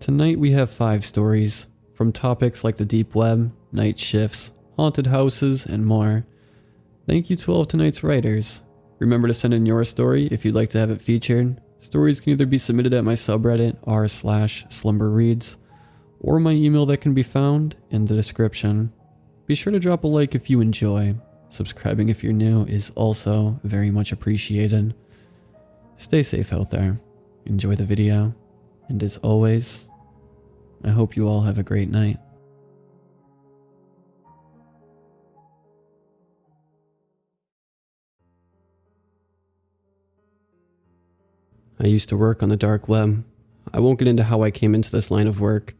Tonight we have 5 stories, from topics like the deep web, night shifts, haunted houses, and more. Thank you to all of tonight's writers. Remember to send in your story if you'd like to have it featured. Stories can either be submitted at my subreddit r/slumberreads, or my email that can be found in the description. Be sure to drop a like if you enjoy. Subscribing if you're new is also very much appreciated. Stay safe out there. Enjoy the video. And as always, I hope you all have a great night. I used to work on the dark web. I won't get into how I came into this line of work.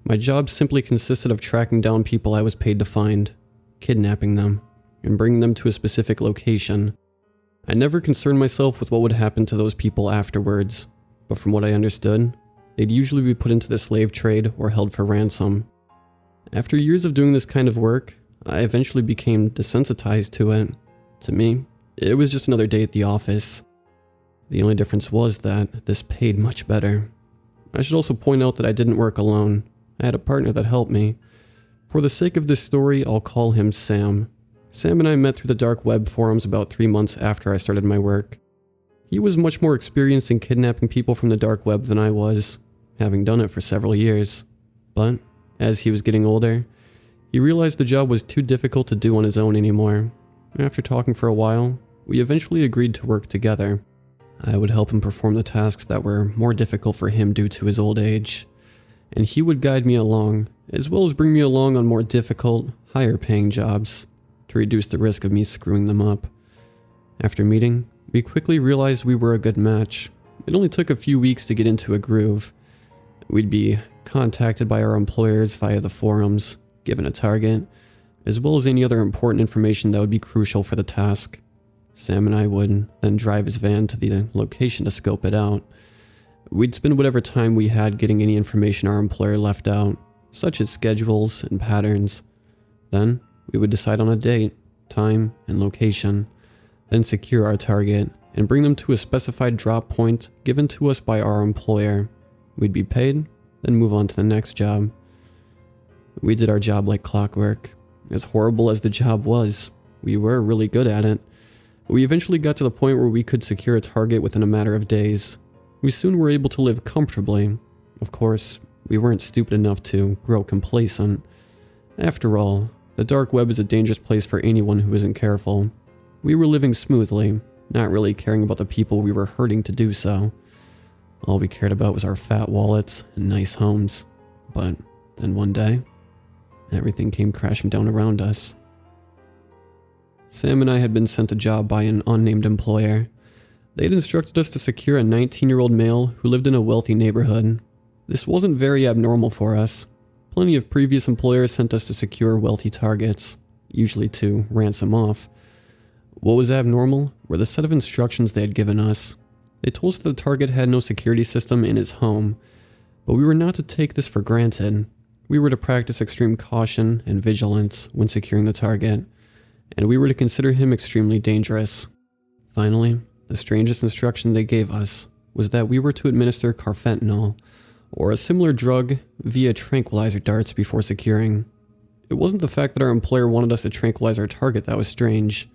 My job simply consisted of tracking down people I was paid to find, kidnapping them, and bringing them to a specific location. I never concerned myself with what would happen to those people afterwards, but from what I understood, they'd usually be put into the slave trade or held for ransom. After years of doing this kind of work, I eventually became desensitized to it. To me, it was just another day at the office. The only difference was that this paid much better. I should also point out that I didn't work alone. I had a partner that helped me. For the sake of this story, I'll call him Sam. Sam and I met through the dark web forums about 3 months after I started my work. He was much more experienced in kidnapping people from the dark web than I was, having done it for several years. But as he was getting older, he realized the job was too difficult to do on his own anymore. After talking for a while, we eventually agreed to work together. I would help him perform the tasks that were more difficult for him due to his old age, and he would guide me along, as well as bring me along on more difficult, higher paying jobs, to reduce the risk of me screwing them up. After meeting, we quickly realized we were a good match. It only took a few weeks to get into a groove. We'd be contacted by our employers via the forums, given a target, as well as any other important information that would be crucial for the task. Sam and I would then drive his van to the location to scope it out. We'd spend whatever time we had getting any information our employer left out, such as schedules and patterns. Then, we would decide on a date, time, and location, then secure our target and bring them to a specified drop point given to us by our employer. We'd be paid, then move on to the next job. We did our job like clockwork. As horrible as the job was, we were really good at it. We eventually got to the point where we could secure a target within a matter of days. We soon were able to live comfortably. Of course, we weren't stupid enough to grow complacent. After all, the dark web is a dangerous place for anyone who isn't careful. We were living smoothly, not really caring about the people we were hurting to do so. All we cared about was our fat wallets and nice homes. But then one day, everything came crashing down around us. Sam and I had been sent a job by an unnamed employer. They had instructed us to secure a 19-year-old male who lived in a wealthy neighborhood. This wasn't very abnormal for us. Plenty of previous employers sent us to secure wealthy targets, usually to ransom off. What was abnormal were the set of instructions they had given us. They told us that the target had no security system in his home, but we were not to take this for granted. We were to practice extreme caution and vigilance when securing the target, and we were to consider him extremely dangerous. Finally, the strangest instruction they gave us was that we were to administer carfentanil, or a similar drug, via tranquilizer darts before securing. It wasn't the fact that our employer wanted us to tranquilize our target that was strange.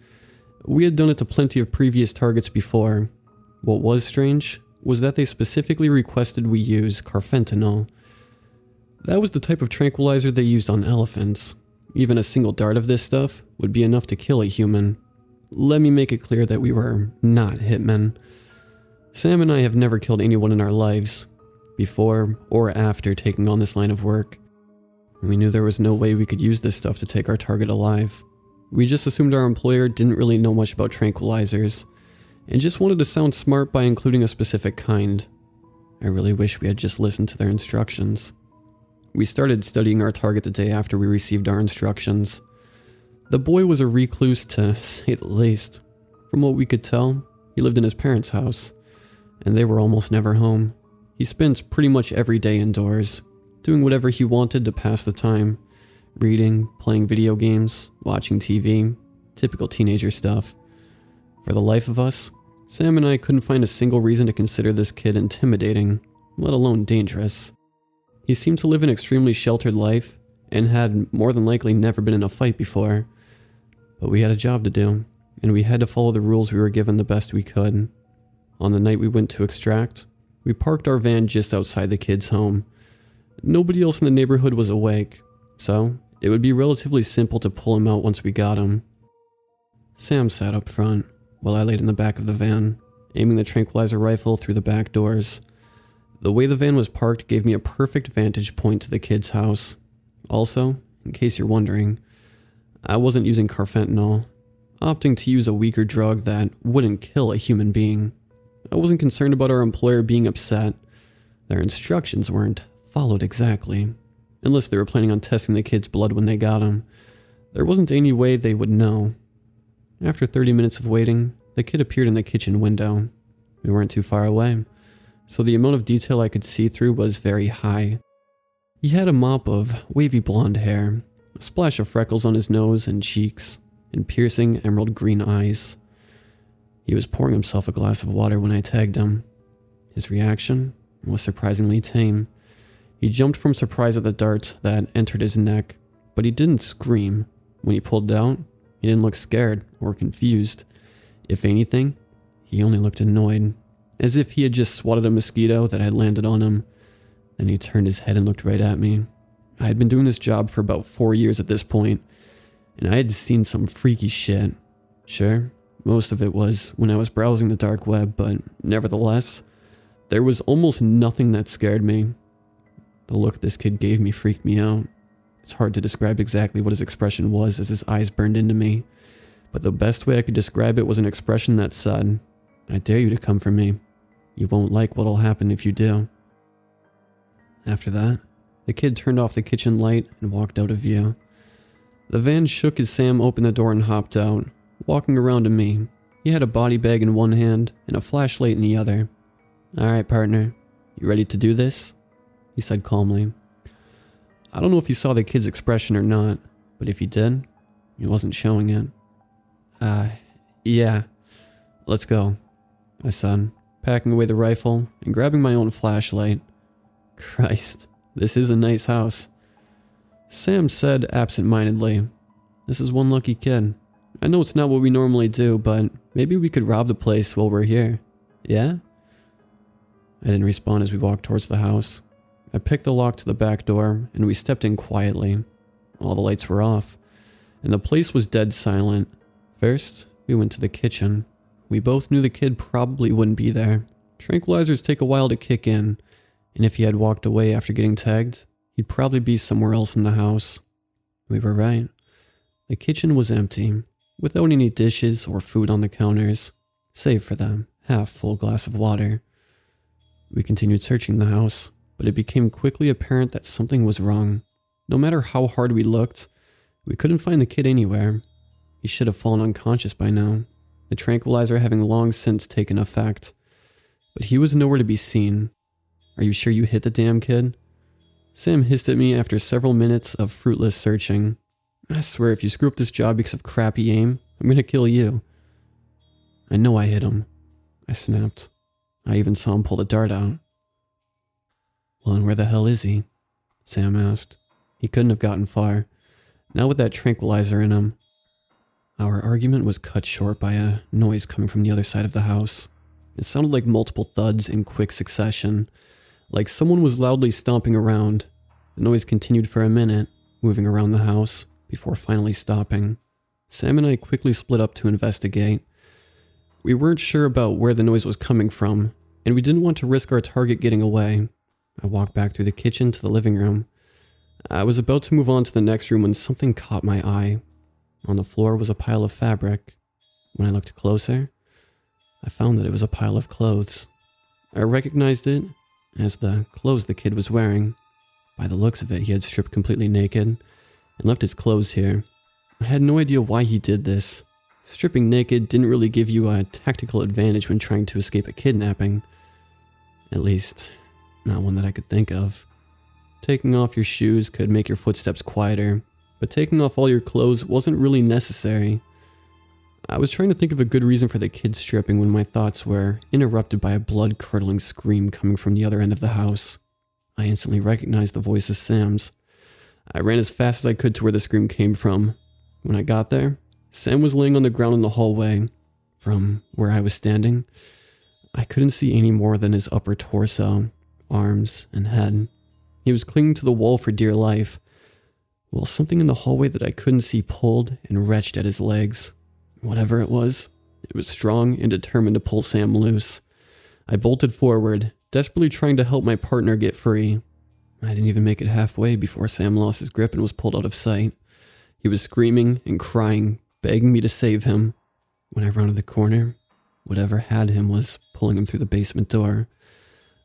We had done it to plenty of previous targets before. What was strange was that they specifically requested we use carfentanil. That was the type of tranquilizer they used on elephants. Even a single dart of this stuff would be enough to kill a human. Let me make it clear that we were not hitmen. Sam and I have never killed anyone in our lives, before or after taking on this line of work. We knew there was no way we could use this stuff to take our target alive. We just assumed our employer didn't really know much about tranquilizers, and just wanted to sound smart by including a specific kind. I really wish we had just listened to their instructions. We started studying our target the day after we received our instructions. The boy was a recluse, to say the least. From what we could tell, he lived in his parents' house, and they were almost never home. He spent pretty much every day indoors, doing whatever he wanted to pass the time. Reading, playing video games, watching TV, typical teenager stuff. For the life of us, Sam and I couldn't find a single reason to consider this kid intimidating, let alone dangerous. He seemed to live an extremely sheltered life and had more than likely never been in a fight before. But we had a job to do, and we had to follow the rules we were given the best we could. On the night we went to extract, we parked our van just outside the kid's home. Nobody else in the neighborhood was awake, so it would be relatively simple to pull him out once we got him. Sam sat up front, while I laid in the back of the van, aiming the tranquilizer rifle through the back doors. The way the van was parked gave me a perfect vantage point to the kid's house. Also, in case you're wondering, I wasn't using carfentanil, opting to use a weaker drug that wouldn't kill a human being. I wasn't concerned about our employer being upset. Their instructions weren't followed exactly, unless they were planning on testing the kid's blood when they got him. There wasn't any way they would know. After 30 minutes of waiting, the kid appeared in the kitchen window. We weren't too far away, so the amount of detail I could see through was very high. He had a mop of wavy blonde hair, a splash of freckles on his nose and cheeks, and piercing emerald green eyes. He was pouring himself a glass of water when I tagged him. His reaction was surprisingly tame. He jumped from surprise at the dart that entered his neck, but he didn't scream. When he pulled it out, he didn't look scared or confused. If anything, he only looked annoyed, as if he had just swatted a mosquito that had landed on him. Then he turned his head and looked right at me. I had been doing this job for about 4 years at this point, and I had seen some freaky shit. Sure, most of it was when I was browsing the dark web, but nevertheless, there was almost nothing that scared me. The look this kid gave me freaked me out. It's hard to describe exactly what his expression was as his eyes burned into me, but the best way I could describe it was an expression that said, "I dare you to come for me. You won't like what'll happen if you do." After that, the kid turned off the kitchen light and walked out of view. The van shook as Sam opened the door and hopped out, walking around to me. He had a body bag in one hand and a flashlight in the other. "All right, partner, you ready to do this?" he said calmly. I don't know if he saw the kid's expression or not, but if he did, he wasn't showing it. Yeah, let's go," I said, packing away the rifle and grabbing my own flashlight. Christ, this is a nice house. Sam said absent-mindedly, "This is one lucky kid. I know it's not what we normally do, but maybe we could rob the place while we're here. Yeah?" I didn't respond as we walked towards the house. I picked the lock to the back door, and we stepped in quietly. All the lights were off, and the place was dead silent. First, we went to the kitchen. We both knew the kid probably wouldn't be there. Tranquilizers take a while to kick in, and if he had walked away after getting tagged, he'd probably be somewhere else in the house. We were right. The kitchen was empty, without any dishes or food on the counters, save for the half-full glass of water. We continued searching the house, but it became quickly apparent that something was wrong. No matter how hard we looked, we couldn't find the kid anywhere. He should have fallen unconscious by now, the tranquilizer having long since taken effect. But he was nowhere to be seen. "Are you sure you hit the damn kid?" Sam hissed at me after several minutes of fruitless searching. "I swear if you screw up this job because of crappy aim, I'm gonna kill you." "I know I hit him," I snapped. "I even saw him pull the dart out." "Well, and where the hell is he?" Sam asked. He couldn't have gotten far, not with that tranquilizer in him. Our argument was cut short by a noise coming from the other side of the house. It sounded like multiple thuds in quick succession, like someone was loudly stomping around. The noise continued for a minute, moving around the house, before finally stopping. Sam and I quickly split up to investigate. We weren't sure about where the noise was coming from, and we didn't want to risk our target getting away. I walked back through the kitchen to the living room. I was about to move on to the next room when something caught my eye. On the floor was a pile of fabric. When I looked closer, I found that it was a pile of clothes. I recognized it as the clothes the kid was wearing. By the looks of it, he had stripped completely naked and left his clothes here. I had no idea why he did this. Stripping naked didn't really give you a tactical advantage when trying to escape a kidnapping. At least, not one that I could think of. Taking off your shoes could make your footsteps quieter, but taking off all your clothes wasn't really necessary. I was trying to think of a good reason for the kid stripping when my thoughts were interrupted by a blood-curdling scream coming from the other end of the house. I instantly recognized the voice as Sam's. I ran as fast as I could to where the scream came from. When I got there, Sam was laying on the ground in the hallway. From where I was standing, I couldn't see any more than his upper torso, arms, and head. He was clinging to the wall for dear life, while something in the hallway that I couldn't see pulled and wrenched at his legs. Whatever it was strong and determined to pull Sam loose. I bolted forward, desperately trying to help my partner get free. I didn't even make it halfway before Sam lost his grip and was pulled out of sight. He was screaming and crying, begging me to save him. When I rounded the corner, whatever had him was pulling him through the basement door.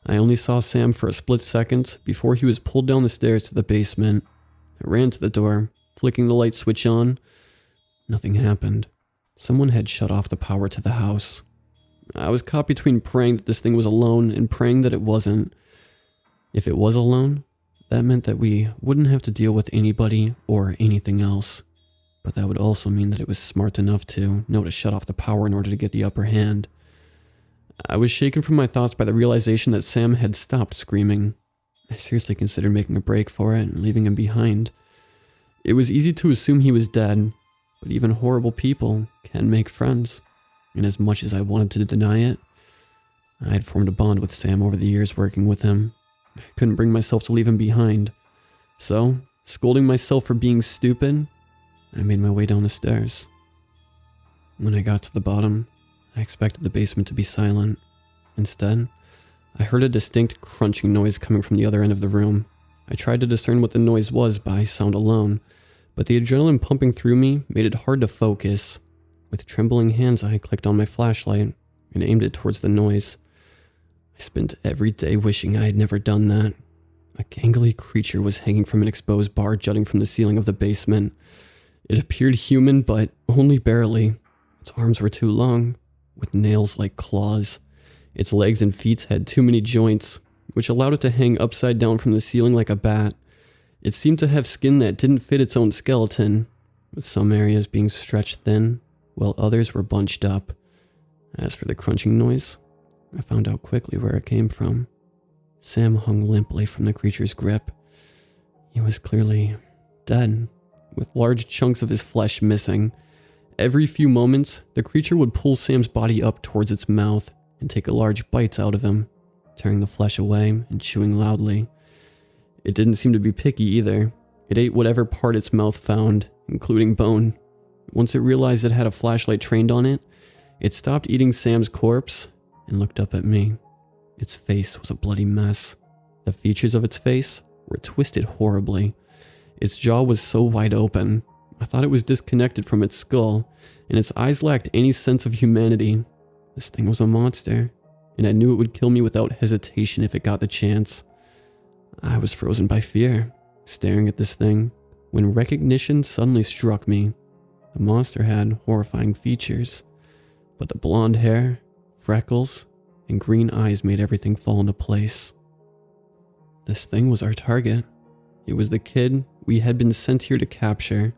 I only saw Sam for a split second before he was pulled down the stairs to the basement. I ran to the door, flicking the light switch on. Nothing happened. Someone had shut off the power to the house. I was caught between praying that this thing was alone and praying that it wasn't. If it was alone, that meant that we wouldn't have to deal with anybody or anything else. But that would also mean that it was smart enough to know to shut off the power in order to get the upper hand. I was shaken from my thoughts by the realization that Sam had stopped screaming. I seriously considered making a break for it and leaving him behind. It was easy to assume he was dead, but even horrible people can make friends. And as much as I wanted to deny it, I had formed a bond with Sam over the years working with him. I couldn't bring myself to leave him behind. So, scolding myself for being stupid, I made my way down the stairs. When I got to the bottom, I expected the basement to be silent. Instead, I heard a distinct crunching noise coming from the other end of the room. I tried to discern what the noise was by sound alone, but the adrenaline pumping through me made it hard to focus. With trembling hands, I clicked on my flashlight and aimed it towards the noise. I spent every day wishing I had never done that. A gangly creature was hanging from an exposed bar jutting from the ceiling of the basement. It appeared human, but only barely. Its arms were too long, with nails like claws. Its legs and feet had too many joints, which allowed it to hang upside down from the ceiling like a bat. It seemed to have skin that didn't fit its own skeleton, with some areas being stretched thin, while others were bunched up. As for the crunching noise, I found out quickly where it came from. Sam hung limply from the creature's grip. He was clearly dead, with large chunks of his flesh missing. Every few moments, the creature would pull Sam's body up towards its mouth and take a large bites out of him, tearing the flesh away and chewing loudly. It didn't seem to be picky either. It ate whatever part its mouth found, including bone. Once it realized it had a flashlight trained on it, it stopped eating Sam's corpse and looked up at me. Its face was a bloody mess. The features of its face were twisted horribly. Its jaw was so wide open, I thought it was disconnected from its skull, and its eyes lacked any sense of humanity. This thing was a monster, and I knew it would kill me without hesitation if it got the chance. I was frozen by fear, staring at this thing, when recognition suddenly struck me. The monster had horrifying features, but the blonde hair, freckles, and green eyes made everything fall into place. This thing was our target. It was the kid we had been sent here to capture.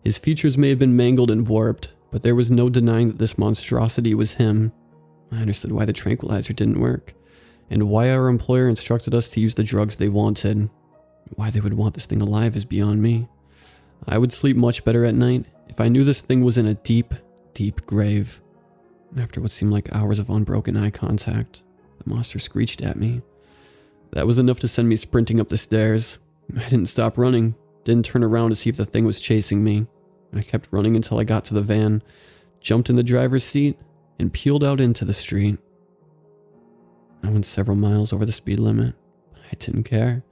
His features may have been mangled and warped, but there was no denying that this monstrosity was him. I understood why the tranquilizer didn't work, and why our employer instructed us to use the drugs they wanted. Why they would want this thing alive is beyond me. I would sleep much better at night if I knew this thing was in a deep, deep grave. After what seemed like hours of unbroken eye contact, the monster screeched at me. That was enough to send me sprinting up the stairs. I didn't stop running, didn't turn around to see if the thing was chasing me. I kept running until I got to the van, jumped in the driver's seat, and peeled out into the street. I went several miles over the speed limit, but I didn't care.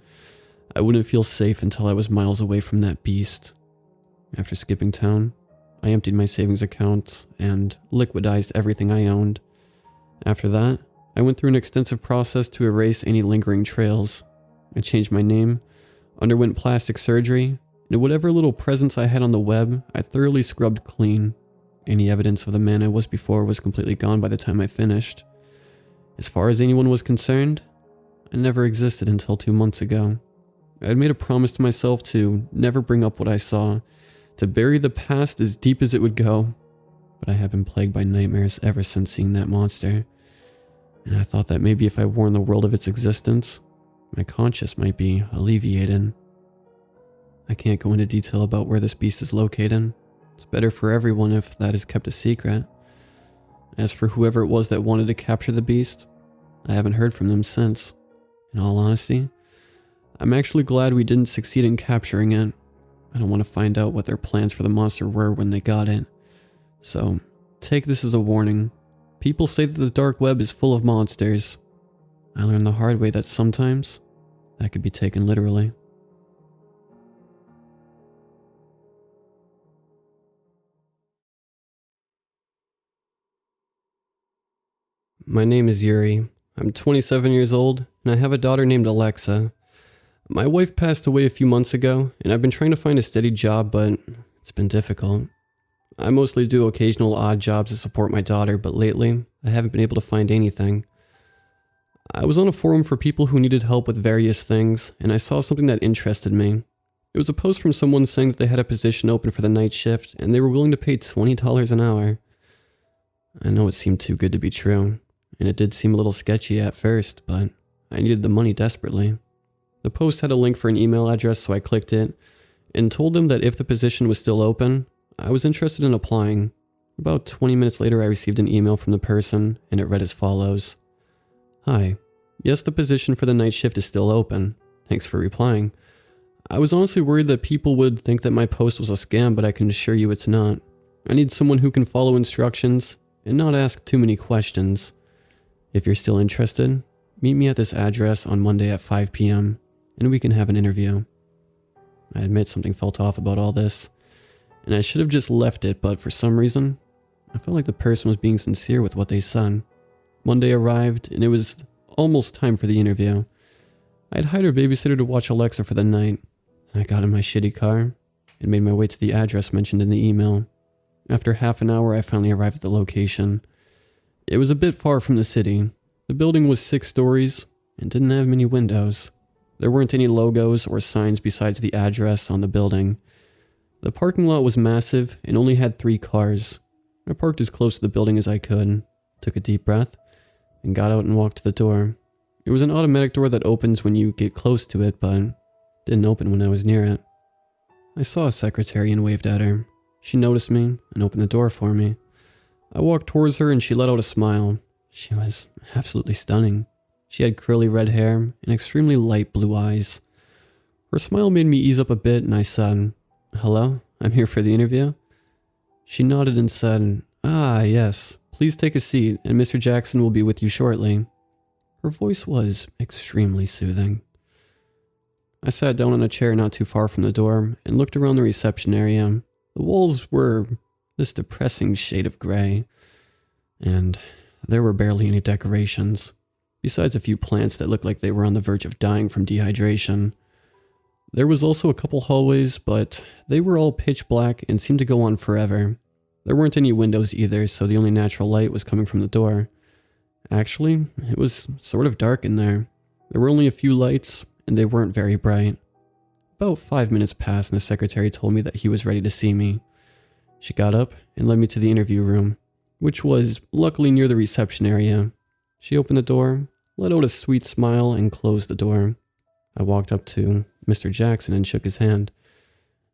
I wouldn't feel safe until I was miles away from that beast. After skipping town, I emptied my savings account and liquidized everything I owned. After that, I went through an extensive process to erase any lingering trails. I changed my name, underwent plastic surgery, and whatever little presence I had on the web, I thoroughly scrubbed clean. Any evidence of the man I was before was completely gone by the time I finished. As far as anyone was concerned, I never existed until 2 months ago. I had made a promise to myself to never bring up what I saw, to bury the past as deep as it would go, but I have been plagued by nightmares ever since seeing that monster, and I thought that maybe if I warned the world of its existence, My conscience might be alleviated. I can't go into detail about where this beast is located. It's better for everyone if that is kept a secret. As for whoever it was that wanted to capture the beast, I haven't heard from them since. In all honesty, I'm actually glad we didn't succeed in capturing it. I don't want to find out what their plans for the monster were when they got it. So, take this as a warning. People say that the dark web is full of monsters. I learned the hard way that sometimes that could be taken literally. My name is Yuri. I'm 27 years old, and I have a daughter named Alexa. My wife passed away a few months ago, and I've been trying to find a steady job, but it's been difficult. I mostly do occasional odd jobs to support my daughter, but lately, I haven't been able to find anything. I was on a forum for people who needed help with various things, and I saw something that interested me. It was a post from someone saying that they had a position open for the night shift, and they were willing to pay $20 an hour. I know it seemed too good to be true, and it did seem a little sketchy at first, but I needed the money desperately. The post had a link for an email address, so I clicked it, and told them that if the position was still open, I was interested in applying. About 20 minutes later, I received an email from the person, and it read as follows. Hi. Yes, the position for the night shift is still open. Thanks for replying. I was honestly worried that people would think that my post was a scam, but I can assure you it's not. I need someone who can follow instructions and not ask too many questions. If you're still interested, meet me at this address on Monday at 5 p.m. and we can have an interview. I admit something felt off about all this, and I should have just left it, but for some reason, I felt like the person was being sincere with what they said. Monday arrived, and it was almost time for the interview. I had hired a babysitter to watch Alexa for the night. I got in my shitty car and made my way to the address mentioned in the email. After half an hour, I finally arrived at the location. It was a bit far from the city. The building was 6 stories and didn't have many windows. There weren't any logos or signs besides the address on the building. The parking lot was massive and only had 3 cars. I parked as close to the building as I could, took a deep breath, and got out and walked to the door. It was an automatic door that opens when you get close to it, but didn't open when I was near it. I saw a secretary and waved at her. She noticed me and opened the door for me. I walked towards her and she let out a smile. She was absolutely stunning. She had curly red hair and extremely light blue eyes. Her smile made me ease up a bit and I said, "Hello, I'm here for the interview." She nodded and said, "Ah, yes, please take a seat and Mr. Jackson will be with you shortly." Her voice was extremely soothing. I sat down on a chair not too far from the door and looked around the reception area. The walls were this depressing shade of gray, and there were barely any decorations, besides a few plants that looked like they were on the verge of dying from dehydration. There was also a couple hallways, but they were all pitch black and seemed to go on forever. There weren't any windows either, so the only natural light was coming from the door. Actually, it was sort of dark in there. There were only a few lights, and they weren't very bright. About 5 minutes passed and the secretary told me that he was ready to see me. She got up and led me to the interview room, which was luckily near the reception area. She opened the door, let out a sweet smile, and closed the door. I walked up to Mr. Jackson and shook his hand.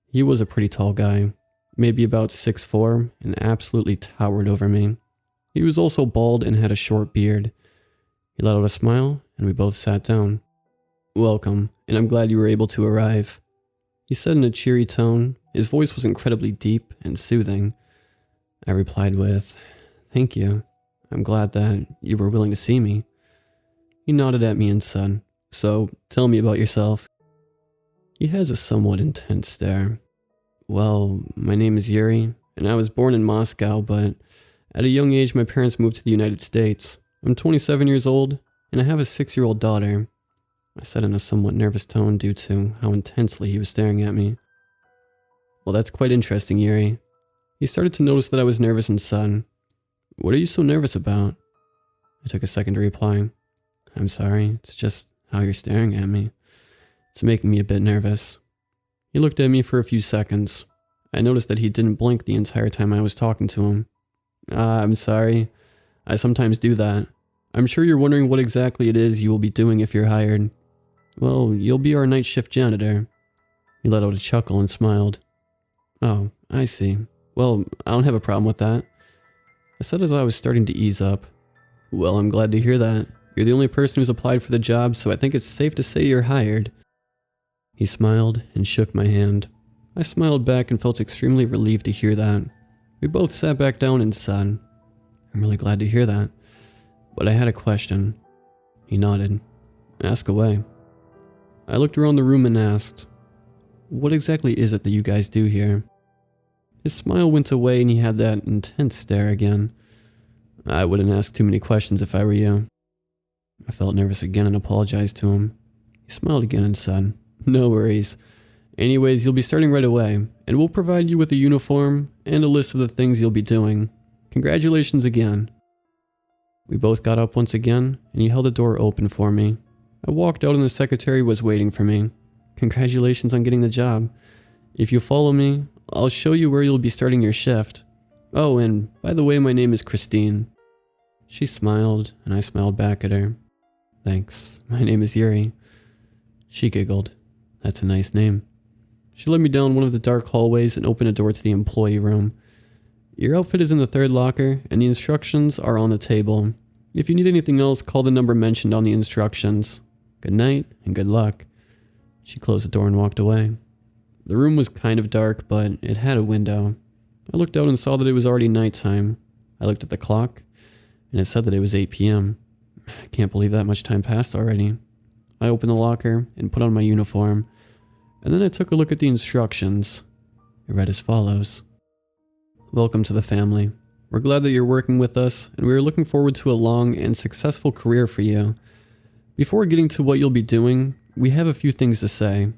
He was a pretty tall guy, maybe about 6'4", and absolutely towered over me. He was also bald and had a short beard. He let out a smile, and we both sat down. "Welcome, and I'm glad you were able to arrive," he said in a cheery tone. His voice was incredibly deep and soothing. I replied with, "Thank you. I'm glad that you were willing to see me." He nodded at me and said, "So, tell me about yourself." He has a somewhat intense stare. "Well, my name is Yuri, and I was born in Moscow, but at a young age my parents moved to the United States. I'm 27 years old, and I have a 6-year-old daughter," I said in a somewhat nervous tone due to how intensely he was staring at me. "Well, that's quite interesting, Yuri." He started to notice that I was nervous and said, "What are you so nervous about?" I took a second to reply, "I'm sorry, it's just how you're staring at me. It's making me a bit nervous." He looked at me for a few seconds. I noticed that he didn't blink the entire time I was talking to him. I'm sorry. I sometimes do that. I'm sure you're wondering what exactly it is you will be doing if you're hired." Well, you'll be our night shift janitor. He let out a chuckle and smiled. Oh, I see. Well, I don't have a problem with that. I said as I was starting to ease up. Well, I'm glad to hear that. You're the only person who's applied for the job, so I think it's safe to say you're hired. He smiled and shook my hand. I smiled back and felt extremely relieved to hear that. We both sat back down and said, I'm really glad to hear that. But I had a question. He nodded. Ask away. I looked around the room and asked, what exactly is it that you guys do here? His smile went away and he had that intense stare again. I wouldn't ask too many questions if I were you. I felt nervous again and apologized to him. He smiled again and said, no worries. Anyways, you'll be starting right away, and we'll provide you with a uniform and a list of the things you'll be doing. Congratulations again. We both got up once again, and he held the door open for me. I walked out and the secretary was waiting for me. Congratulations on getting the job. If you follow me, I'll show you where you'll be starting your shift. Oh, and by the way, my name is Christine. She smiled, and I smiled back at her. Thanks, my name is Yuri. She giggled. That's a nice name. She led me down one of the dark hallways and opened a door to the employee room. Your outfit is in the third locker, and the instructions are on the table. If you need anything else, call the number mentioned on the instructions. Good night, and good luck. She closed the door and walked away. The room was kind of dark, but it had a window. I looked out and saw that it was already nighttime. I looked at the clock, and it said that it was 8 p.m. I can't believe that much time passed already. I opened the locker and put on my uniform, and then I took a look at the instructions. It read as follows. Welcome to the family. We're glad that you're working with us, and we are looking forward to a long and successful career for you. Before getting to what you'll be doing, we have a few things to say.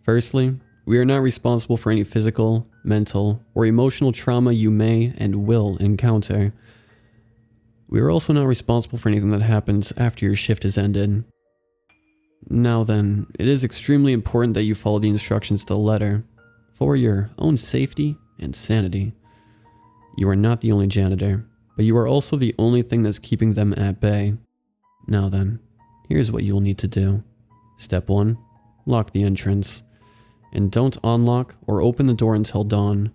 Firstly, we are not responsible for any physical, mental, or emotional trauma you may and will encounter. We are also not responsible for anything that happens after your shift is ended. Now then, it is extremely important that you follow the instructions to the letter, for your own safety and sanity. You are not the only janitor, but you are also the only thing that's keeping them at bay. Now then, here's what you'll need to do. Step 1. Lock the entrance. And don't unlock or open the door until dawn.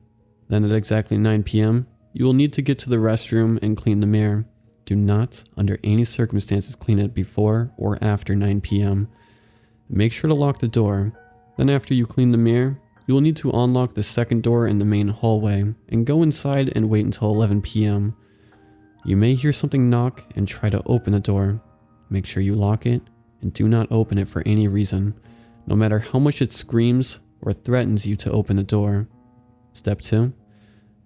Then at exactly 9 p.m., you will need to get to the restroom and clean the mirror. Do not, under any circumstances, clean it before or after 9 p.m. Make sure to lock the door. Then after you clean the mirror, you will need to unlock the second door in the main hallway and go inside and wait until 11 p.m. You may hear something knock and try to open the door. Make sure you lock it and do not open it for any reason, no matter how much it screams or threatens you to open the door. Step 2.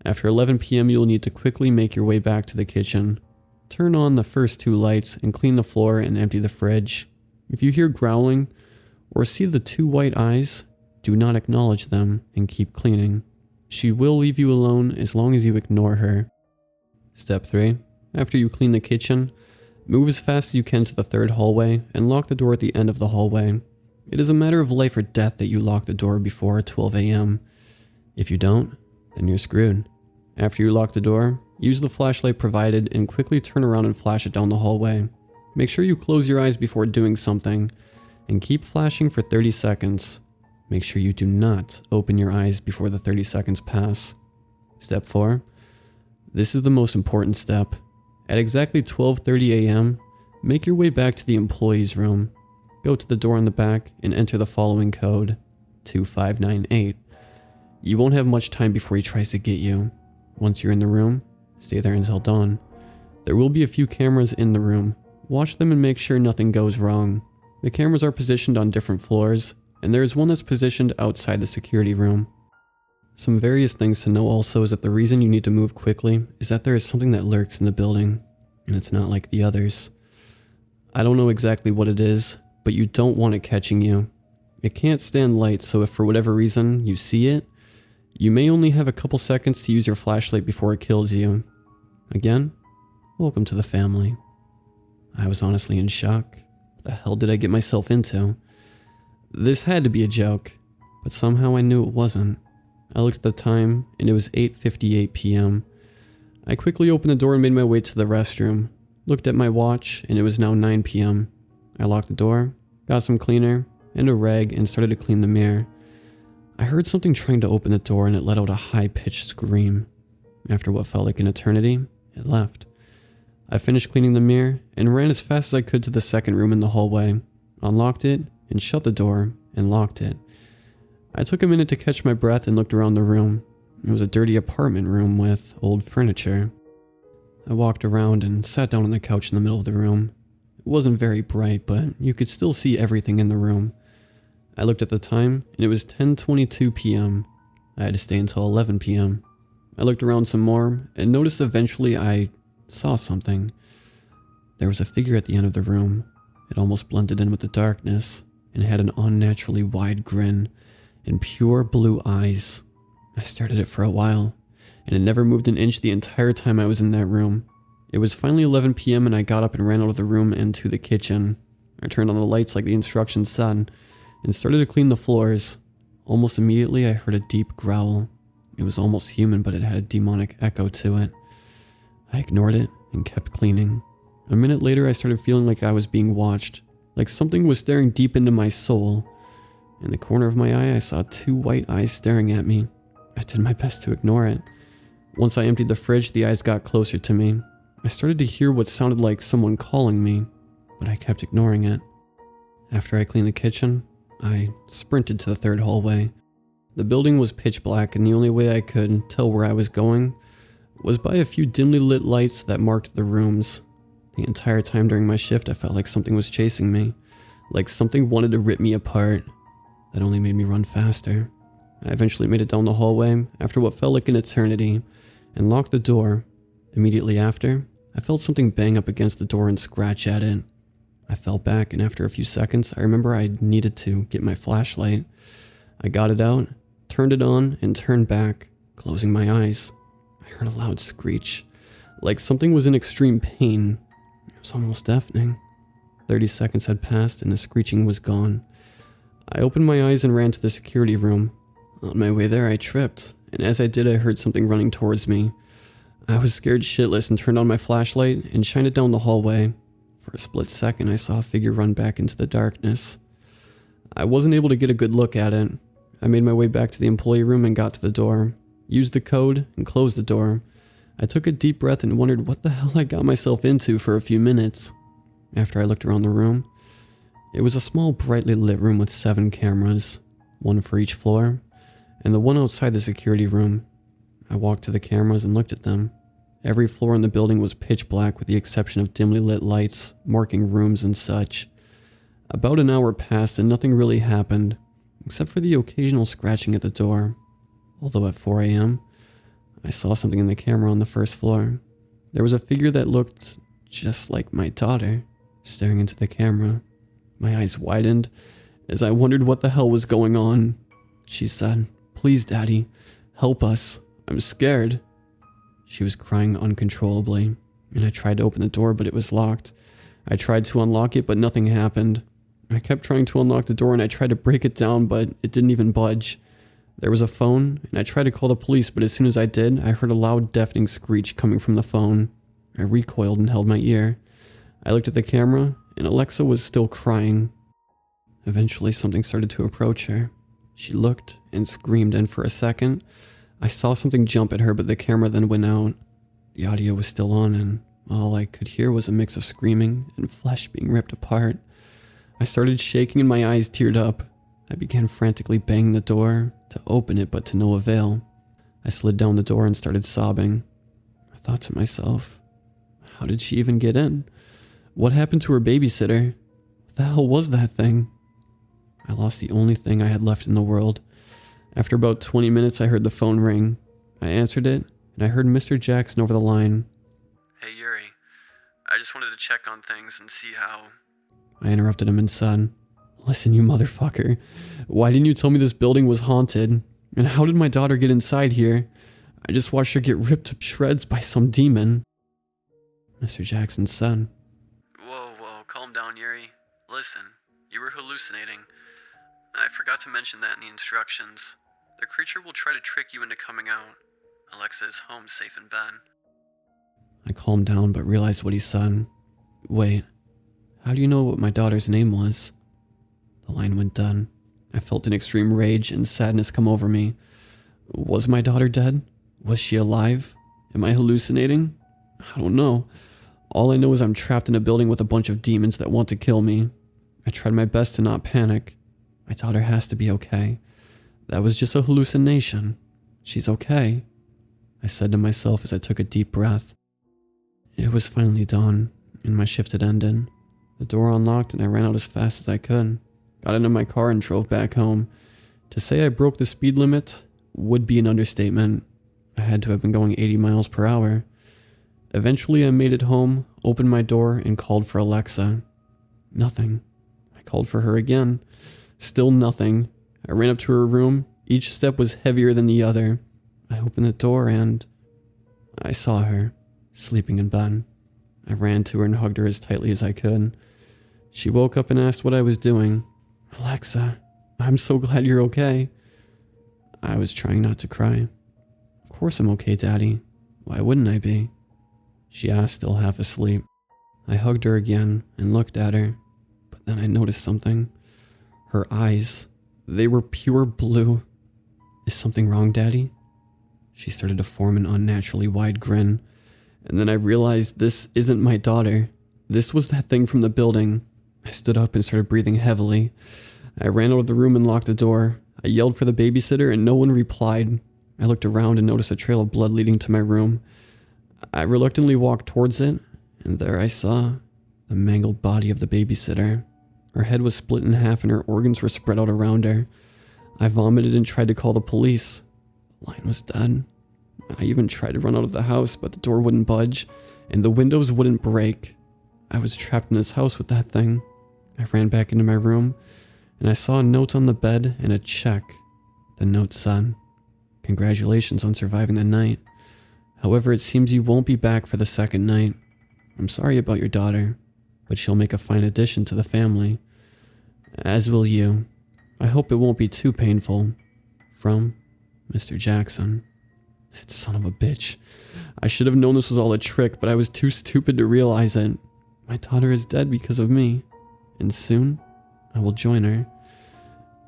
After 11 p.m. you will need to quickly make your way back to the kitchen. Turn on the first 2 lights and clean the floor and empty the fridge. If you hear growling or see the 2 white eyes, do not acknowledge them and keep cleaning. She will leave you alone as long as you ignore her. Step 3. After you clean the kitchen, move as fast as you can to the third hallway and lock the door at the end of the hallway. It is a matter of life or death that you lock the door before 12 a.m. If you don't, then you're screwed. After you lock the door, use the flashlight provided and quickly turn around and flash it down the hallway. Make sure you close your eyes before doing something, and keep flashing for 30 seconds. Make sure you do not open your eyes before the 30 seconds pass. Step 4. This is the most important step. At exactly 12:30 a.m., make your way back to the employee's room. Go to the door in the back and enter the following code, 2598. You won't have much time before he tries to get you. Once you're in the room, stay there until dawn. There will be a few cameras in the room. Watch them and make sure nothing goes wrong. The cameras are positioned on different floors, and there is one that's positioned outside the security room. Some various things to know also is that the reason you need to move quickly is that there is something that lurks in the building, and it's not like the others. I don't know exactly what it is, but you don't want it catching you. It can't stand light, so if for whatever reason you see it, you may only have a couple seconds to use your flashlight before it kills you. Again, welcome to the family. I was honestly in shock. What the hell did I get myself into? This had to be a joke, but somehow I knew it wasn't. I looked at the time, and it was 8:58 p.m. I quickly opened the door and made my way to the restroom. Looked at my watch, and it was now 9 p.m. I locked the door, got some cleaner, and a rag and started to clean the mirror. I heard something trying to open the door and it let out a high-pitched scream. After what felt like an eternity, it left. I finished cleaning the mirror and ran as fast as I could to the second room in the hallway, unlocked it, and shut the door and locked it. I took a minute to catch my breath and looked around the room. It was a dirty apartment room with old furniture. I walked around and sat down on the couch in the middle of the room. It wasn't very bright, but you could still see everything in the room. I looked at the time, and it was 10:22 p.m. I had to stay until 11 p.m. I looked around some more, and noticed eventually I saw something. There was a figure at the end of the room. It almost blended in with the darkness, and had an unnaturally wide grin, and pure blue eyes. I stared at it for a while, and it never moved an inch the entire time I was in that room. It was finally 11 p.m. and I got up and ran out of the room and to the kitchen. I turned on the lights like the instructions said, and started to clean the floors. Almost immediately I heard a deep growl. It was almost human, but it had a demonic echo to it. I ignored it and kept cleaning. A minute later I started feeling like I was being watched, like something was staring deep into my soul. In the corner of my eye I saw two white eyes staring at me. I did my best to ignore it. Once I emptied the fridge, the eyes got closer to me. I started to hear what sounded like someone calling me, but I kept ignoring it. After I cleaned the kitchen, I sprinted to the third hallway. The building was pitch black, and the only way I could tell where I was going was by a few dimly lit lights that marked the rooms. The entire time during my shift, I felt like something was chasing me, like something wanted to rip me apart. That only made me run faster. I eventually made it down the hallway after what felt like an eternity, and locked the door. Immediately after, I felt something bang up against the door and scratch at it. I fell back, and after a few seconds, I remember I needed to get my flashlight. I got it out, turned it on, and turned back, closing my eyes. I heard a loud screech, like something was in extreme pain. It was almost deafening. 30 seconds had passed, and the screeching was gone. I opened my eyes and ran to the security room. On my way there, I tripped, and as I did, I heard something running towards me. I was scared shitless and turned on my flashlight and shined it down the hallway. For a split second, I saw a figure run back into the darkness. I wasn't able to get a good look at it. I made my way back to the employee room and got to the door, used the code, and closed the door. I took a deep breath and wondered what the hell I got myself into for a few minutes. After I looked around the room, it was a small, brightly lit room with 7 cameras, 1 for each floor, and the one outside the security room. I walked to the cameras and looked at them. Every floor in the building was pitch black with the exception of dimly lit lights, marking rooms and such. About an hour passed and nothing really happened, except for the occasional scratching at the door. Although at 4 a.m., I saw something in the camera on the first floor. There was a figure that looked just like my daughter, staring into the camera. My eyes widened as I wondered what the hell was going on. She said, "Please, Daddy, help us. I'm scared." She was crying uncontrollably, and I tried to open the door, but it was locked. I tried to unlock it, but nothing happened. I kept trying to unlock the door, and I tried to break it down, but it didn't even budge. There was a phone, and I tried to call the police, but as soon as I did, I heard a loud, deafening screech coming from the phone. I recoiled and held my ear. I looked at the camera, and Alexa was still crying. Eventually, something started to approach her. She looked and screamed, and for a second, I saw something jump at her, but the camera then went out. The audio was still on, and all I could hear was a mix of screaming and flesh being ripped apart. I started shaking and my eyes teared up. I began frantically banging the door to open it, but to no avail. I slid down the door and started sobbing. I thought to myself, how did she even get in? What happened to her babysitter? What the hell was that thing? I lost the only thing I had left in the world. After about 20 minutes, I heard the phone ring. I answered it, and I heard Mr. Jackson over the line. "Hey, Yuri. I just wanted to check on things and see how..." I interrupted him and said, "Listen, you motherfucker. Why didn't you tell me this building was haunted? And how did my daughter get inside here? I just watched her get ripped to shreds by some demon." Mr. Jackson said, Whoa, calm down, Yuri. Listen, you were hallucinating. I forgot to mention that in the instructions. The creature will try to trick you into coming out. Alexa is home safe in bed." I calmed down but realized what he said. "Wait, how do you know what my daughter's name was?" The line went dead. I felt an extreme rage and sadness come over me. Was my daughter dead? Was she alive? Am I hallucinating? I don't know. All I know is I'm trapped in a building with a bunch of demons that want to kill me. I tried my best to not panic. My daughter has to be okay. That was just a hallucination. She's okay, I said to myself as I took a deep breath. It was finally dawn, and my shift had ended. The door unlocked and I ran out as fast as I could. Got into my car and drove back home. To say I broke the speed limit would be an understatement. I had to have been going 80 miles per hour. Eventually I made it home, opened my door, and called for Alexa. Nothing. I called for her again. Still nothing. I ran up to her room. Each step was heavier than the other. I opened the door and I saw her, sleeping in bed. I ran to her and hugged her as tightly as I could. She woke up and asked what I was doing. Alexa, I'm so glad you're okay. I was trying not to cry. Of course I'm okay, Daddy. Why wouldn't I be? She asked, still half asleep. I hugged her again and looked at her, but then I noticed something. Her eyes, they were pure blue. Is something wrong, Daddy? She started to form an unnaturally wide grin, and then I realized this isn't my daughter. This was that thing from the building. I stood up and started breathing heavily. I ran out of the room and locked the door. I yelled for the babysitter and no one replied. I looked around and noticed a trail of blood leading to my room. I reluctantly walked towards it, and there I saw the mangled body of the babysitter. Her head was split in half and her organs were spread out around her. I vomited and tried to call the police. The line was dead. I even tried to run out of the house, but the door wouldn't budge, and the windows wouldn't break. I was trapped in this house with that thing. I ran back into my room, and I saw a note on the bed and a check. The note said, "Congratulations on surviving the night. However, it seems you won't be back for the second night. I'm sorry about your daughter, but she'll make a fine addition to the family. As will you. I hope it won't be too painful. From Mr. Jackson." That son of a bitch. I should have known this was all a trick, but I was too stupid to realize it. My daughter is dead because of me, and soon I will join her.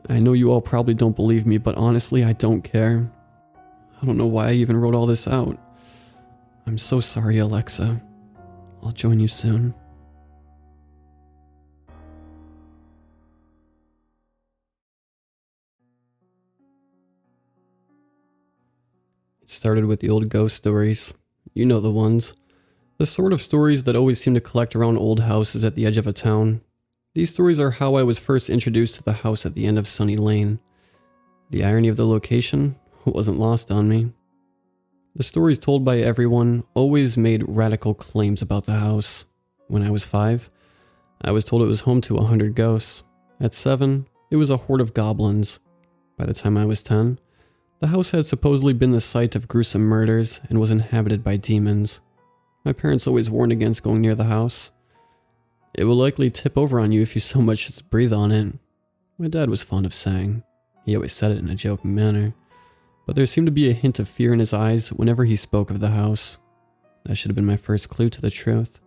I know you all probably don't believe me, but honestly, I don't care. I don't know why I even wrote all this out. I'm so sorry, Alexa. I'll join you soon. It started with the old ghost stories. You know the ones. The sort of stories that always seem to collect around old houses at the edge of a town. These stories are how I was first introduced to the house at the end of Sunny Lane. The irony of the location wasn't lost on me. The stories told by everyone always made radical claims about the house. When I was 5, I was told it was home to 100 ghosts. At 7, it was a horde of goblins. By the time I was 10, the house had supposedly been the site of gruesome murders and was inhabited by demons. My parents always warned against going near the house. It will likely tip over on you if you so much as breathe on it. My dad was fond of saying. He always said it in a joking manner. But there seemed to be a hint of fear in his eyes whenever he spoke of the house. That should have been my first clue to the truth.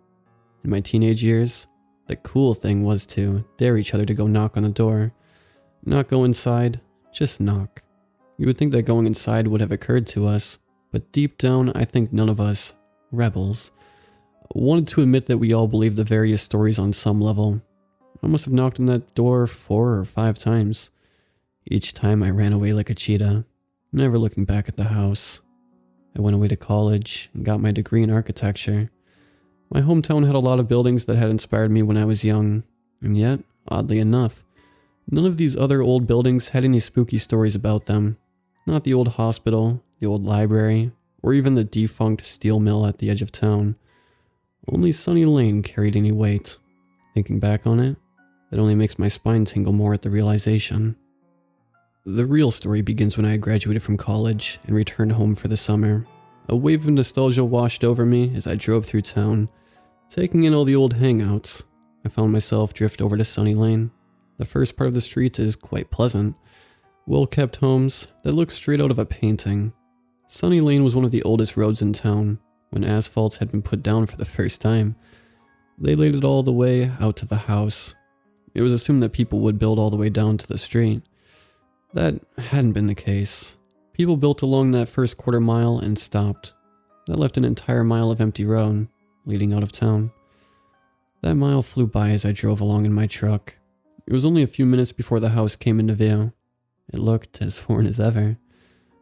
In my teenage years, the cool thing was to dare each other to go knock on the door. Not go inside, just knock. You would think that going inside would have occurred to us, but deep down I think none of us, rebels, wanted to admit that we all believed the various stories on some level. I must have knocked on that door 4 or 5 times. Each time I ran away like a cheetah, never looking back at the house. I went away to college and got my degree in architecture. My hometown had a lot of buildings that had inspired me when I was young, and yet, oddly enough, none of these other old buildings had any spooky stories about them. Not the old hospital, the old library, or even the defunct steel mill at the edge of town. Only Sunny Lane carried any weight. Thinking back on it, that only makes my spine tingle more at the realization. The real story begins when I graduated from college and returned home for the summer. A wave of nostalgia washed over me as I drove through town, taking in all the old hangouts. I found myself drift over to Sunny Lane. The first part of the street is quite pleasant. Well-kept homes that look straight out of a painting. Sunny Lane was one of the oldest roads in town. When asphalt had been put down for the first time, they laid it all the way out to the house. It was assumed that people would build all the way down to the street. That hadn't been the case. People built along that first quarter mile and stopped. That left an entire mile of empty road, leading out of town. That mile flew by as I drove along in my truck. It was only a few minutes before the house came into view. It looked as worn as ever.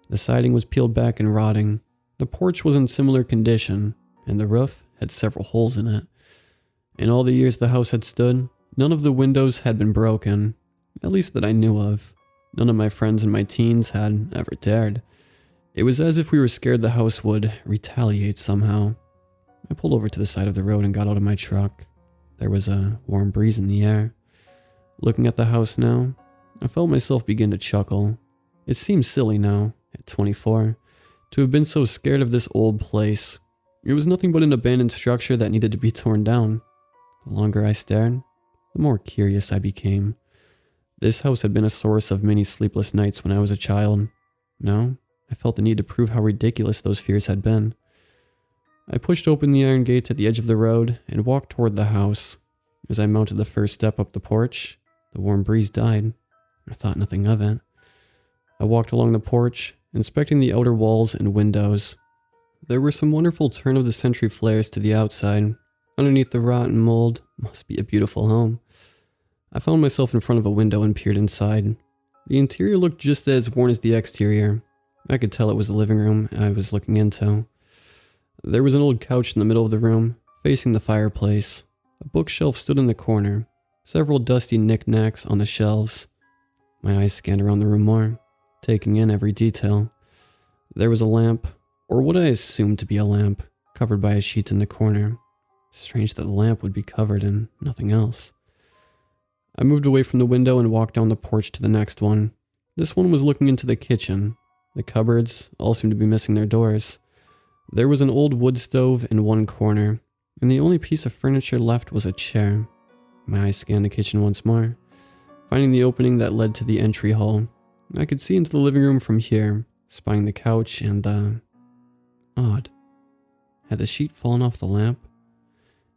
The siding was peeled back and rotting. The porch was in similar condition, and the roof had several holes in it. In all the years the house had stood, none of the windows had been broken, at least that I knew of. None of my friends in my teens had ever dared. It was as if we were scared the house would retaliate somehow. I pulled over to the side of the road and got out of my truck. There was a warm breeze in the air. Looking at the house now, I felt myself begin to chuckle. It seemed silly now, at 24, to have been so scared of this old place. It was nothing but an abandoned structure that needed to be torn down. The longer I stared, the more curious I became. This house had been a source of many sleepless nights when I was a child. Now, I felt the need to prove how ridiculous those fears had been. I pushed open the iron gate at the edge of the road and walked toward the house. As I mounted the first step up the porch, the warm breeze died. I thought nothing of it. I walked along the porch, inspecting the outer walls and windows. There were some wonderful turn-of-the-century flares to the outside. Underneath the rotten mold, must be a beautiful home. I found myself in front of a window and peered inside. The interior looked just as worn as the exterior. I could tell it was the living room I was looking into. There was an old couch in the middle of the room, facing the fireplace. A bookshelf stood in the corner, several dusty knickknacks on the shelves. My eyes scanned around the room more, taking in every detail. There was a lamp, or what I assumed to be a lamp, covered by a sheet in the corner. Strange that the lamp would be covered in nothing else. I moved away from the window and walked down the porch to the next one. This one was looking into the kitchen. The cupboards all seemed to be missing their doors. There was an old wood stove in one corner, and the only piece of furniture left was a chair. My eyes scanned the kitchen once more, finding the opening that led to the entry hall. I could see into the living room from here, spying the couch and the... Odd. Had the sheet fallen off the lamp?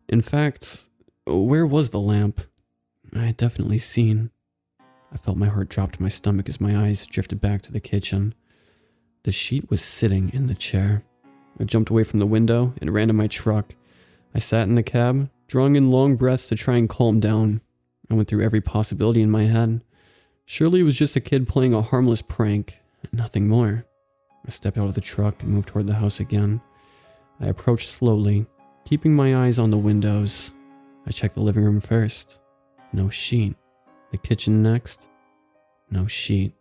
In fact, where was the lamp? I had definitely seen. I felt my heart drop to my stomach as my eyes drifted back to the kitchen. The sheet was sitting in the chair. I jumped away from the window and ran to my truck. I sat in the cab, drawing in long breaths to try and calm down. I went through every possibility in my head. Surely it was just a kid playing a harmless prank, nothing more. I stepped out of the truck and moved toward the house again. I approached slowly, keeping my eyes on the windows. I checked the living room first. No sheet. The kitchen next. No sheet.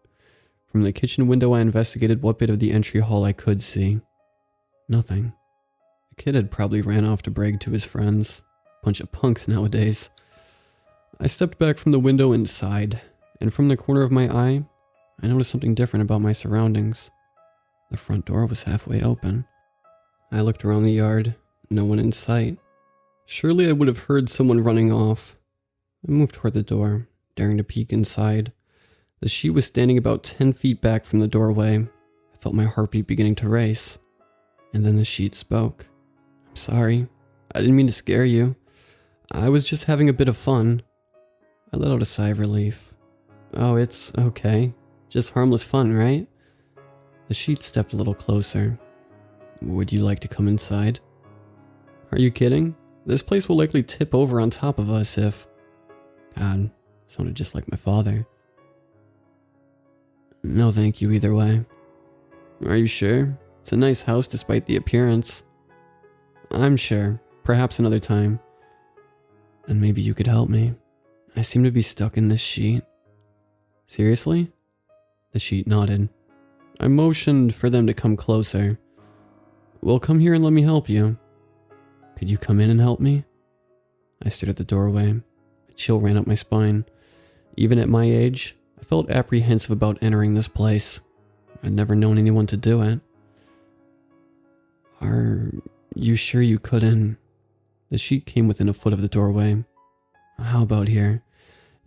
From the kitchen window I investigated what bit of the entry hall I could see. Nothing. The kid had probably ran off to brag to his friends. Bunch of punks nowadays. I stepped back from the window and sighed, and from the corner of my eye, I noticed something different about my surroundings. The front door was halfway open. I looked around the yard, no one in sight. Surely I would have heard someone running off. I moved toward the door, daring to peek inside. The sheet was standing about 10 feet back from the doorway. I felt my heartbeat beginning to race. And then the sheet spoke. "I'm sorry. I didn't mean to scare you. I was just having a bit of fun." I let out a sigh of relief. "Oh, it's okay. Just harmless fun, right?" The sheet stepped a little closer. "Would you like to come inside?" "Are you kidding? This place will likely tip over on top of us if..." God, sounded just like my father. "No thank you either way." "Are you sure? It's a nice house despite the appearance." "I'm sure. Perhaps another time." "Then maybe you could help me. I seem to be stuck in this sheet." "Seriously?" The sheet nodded. I motioned for them to come closer. "Well, come here and let me help you." "Could you come in and help me?" I stood at the doorway. A chill ran up my spine. Even at my age, I felt apprehensive about entering this place. I'd never known anyone to do it. "Are you sure you couldn't?" The sheet came within a foot of the doorway. "How about here?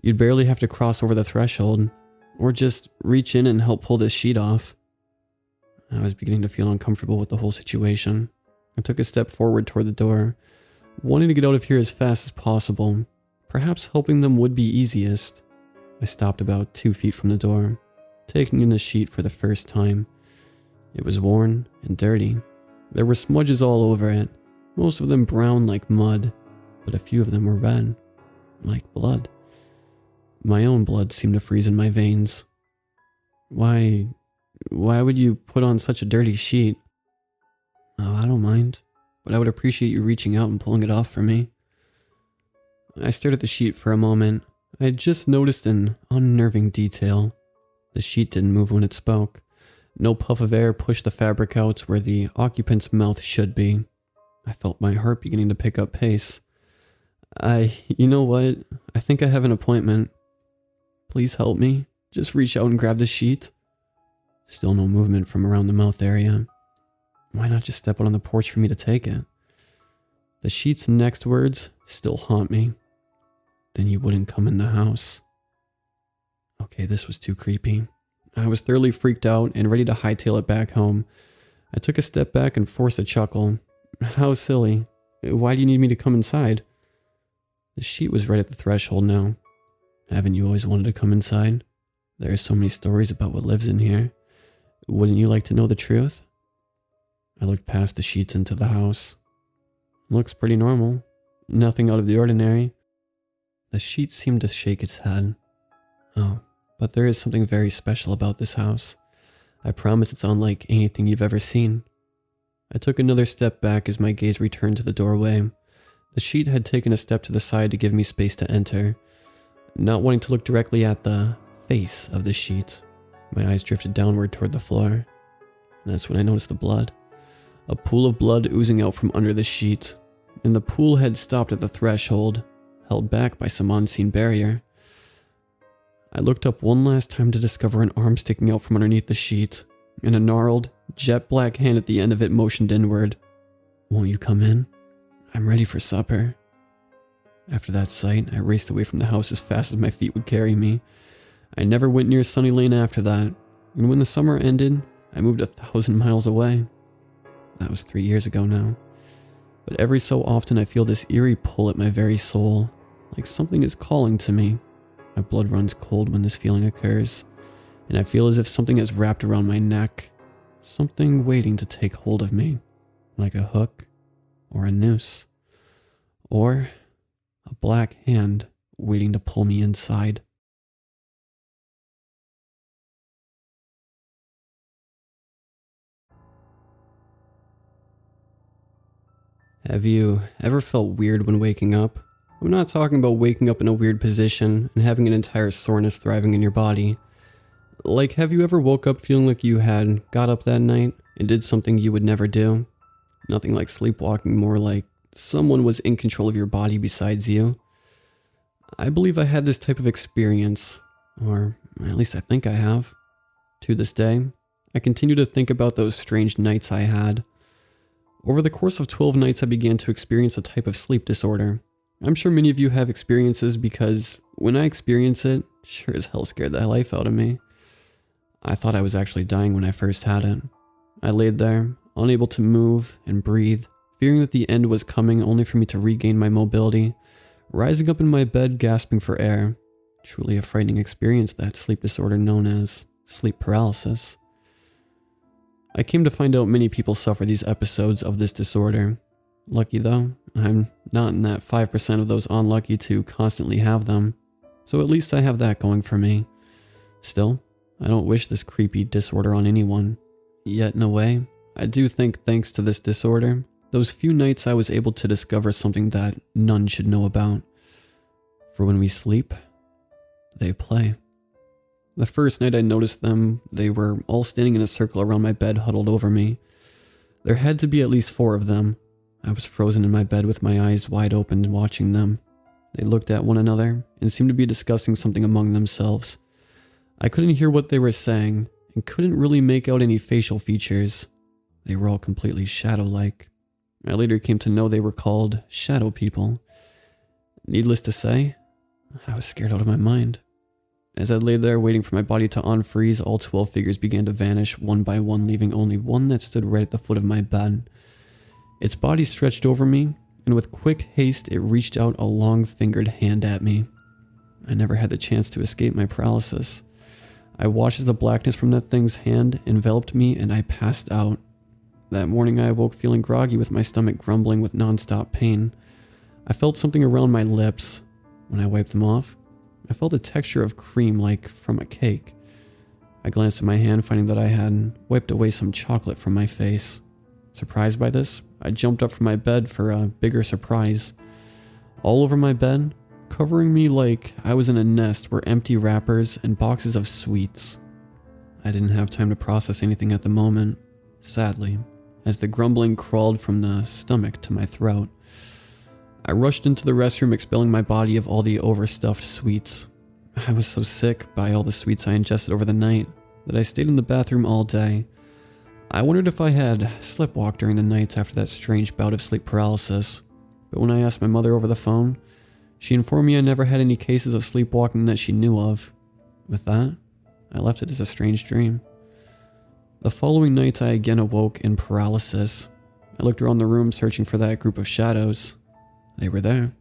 You'd barely have to cross over the threshold, or just reach in and help pull this sheet off." I was beginning to feel uncomfortable with the whole situation. I took a step forward toward the door, wanting to get out of here as fast as possible. Perhaps helping them would be easiest. I stopped about 2 feet from the door, taking in the sheet for the first time. It was worn and dirty. There were smudges all over it, most of them brown like mud, but a few of them were red, like blood. My own blood seemed to freeze in my veins. Why would you put on such a dirty sheet? Oh, I don't mind, but I would appreciate you reaching out and pulling it off for me. I stared at the sheet for a moment. I had just noticed an unnerving detail. The sheet didn't move when it spoke. No puff of air pushed the fabric out where the occupant's mouth should be. I felt my heart beginning to pick up pace. You know what? I think I have an appointment. Please help me. Just reach out and grab the sheet. Still no movement from around the mouth area. Why not just step out on the porch for me to take it? The sheet's next words still haunt me. Then you wouldn't come in the house. Okay, this was too creepy. I was thoroughly freaked out and ready to hightail it back home. I took a step back and forced a chuckle. How silly. Why do you need me to come inside? The sheet was right at the threshold now. Haven't you always wanted to come inside? There are so many stories about what lives in here. Wouldn't you like to know the truth? I looked past the sheets into the house. Looks pretty normal. Nothing out of the ordinary. The sheet seemed to shake its head. Oh, but there is something very special about this house. I promise it's unlike anything you've ever seen. I took another step back as my gaze returned to the doorway. The sheet had taken a step to the side to give me space to enter. Not wanting to look directly at the face of the sheet, my eyes drifted downward toward the floor. And that's when I noticed the blood. A pool of blood oozing out from under the sheet. And the pool had stopped at the threshold, held back by some unseen barrier. I looked up one last time to discover an arm sticking out from underneath the sheet, and a gnarled, jet black hand at the end of it motioned inward. Won't you come in? I'm ready for supper. After that sight, I raced away from the house as fast as my feet would carry me. I never went near Sunny Lane after that, and when the summer ended, I moved 1,000 miles away. That was 3 years ago now. But every so often I feel this eerie pull at my very soul, like something is calling to me. My blood runs cold when this feeling occurs, and I feel as if something is wrapped around my neck, something waiting to take hold of me, like a hook or a noose, or a black hand waiting to pull me inside. Have you ever felt weird when waking up? I'm not talking about waking up in a weird position and having an entire soreness thriving in your body. Like, have you ever woke up feeling like you had got up that night and did something you would never do? Nothing like sleepwalking, more like someone was in control of your body besides you. I believe I had this type of experience, or at least I think I have. To this day, I continue to think about those strange nights I had. Over the course of 12 nights, I began to experience a type of sleep disorder. I'm sure many of you have experiences because when I experienced it, sure as hell scared the life out of me. I thought I was actually dying when I first had it. I laid there, unable to move and breathe, fearing that the end was coming only for me to regain my mobility, rising up in my bed gasping for air. Truly a frightening experience, that sleep disorder known as sleep paralysis. I came to find out many people suffer these episodes of this disorder. Lucky though, I'm not in that 5% of those unlucky to constantly have them, so at least I have that going for me. Still, I don't wish this creepy disorder on anyone. Yet in a way, I do think thanks to this disorder, those few nights I was able to discover something that none should know about. For when we sleep, they play. The first night I noticed them, they were all standing in a circle around my bed huddled over me. There had to be at least 4 of them. I was frozen in my bed with my eyes wide open watching them. They looked at one another and seemed to be discussing something among themselves. I couldn't hear what they were saying and couldn't really make out any facial features. They were all completely shadow-like. I later came to know they were called shadow people. Needless to say, I was scared out of my mind. As I lay there waiting for my body to unfreeze, all 12 figures began to vanish one by one, leaving only one that stood right at the foot of my bed. Its body stretched over me, and with quick haste it reached out a long-fingered hand at me. I never had the chance to escape my paralysis. I watched as the blackness from that thing's hand enveloped me and I passed out. That morning I awoke feeling groggy with my stomach grumbling with non-stop pain. I felt something around my lips. When I wiped them off, I felt a texture of cream like from a cake. I glanced at my hand, finding that I had wiped away some chocolate from my face. Surprised by this, I jumped up from my bed for a bigger surprise. All over my bed, covering me like I was in a nest, were empty wrappers and boxes of sweets. I didn't have time to process anything at the moment, sadly, as the grumbling crawled from the stomach to my throat. I rushed into the restroom, expelling my body of all the overstuffed sweets. I was so sick by all the sweets I ingested over the night that I stayed in the bathroom all day. I wondered if I had sleepwalked during the nights after that strange bout of sleep paralysis, but when I asked my mother over the phone, she informed me I never had any cases of sleepwalking that she knew of. With that, I left it as a strange dream. The following night, I again awoke in paralysis. I looked around the room searching for that group of shadows. They were there.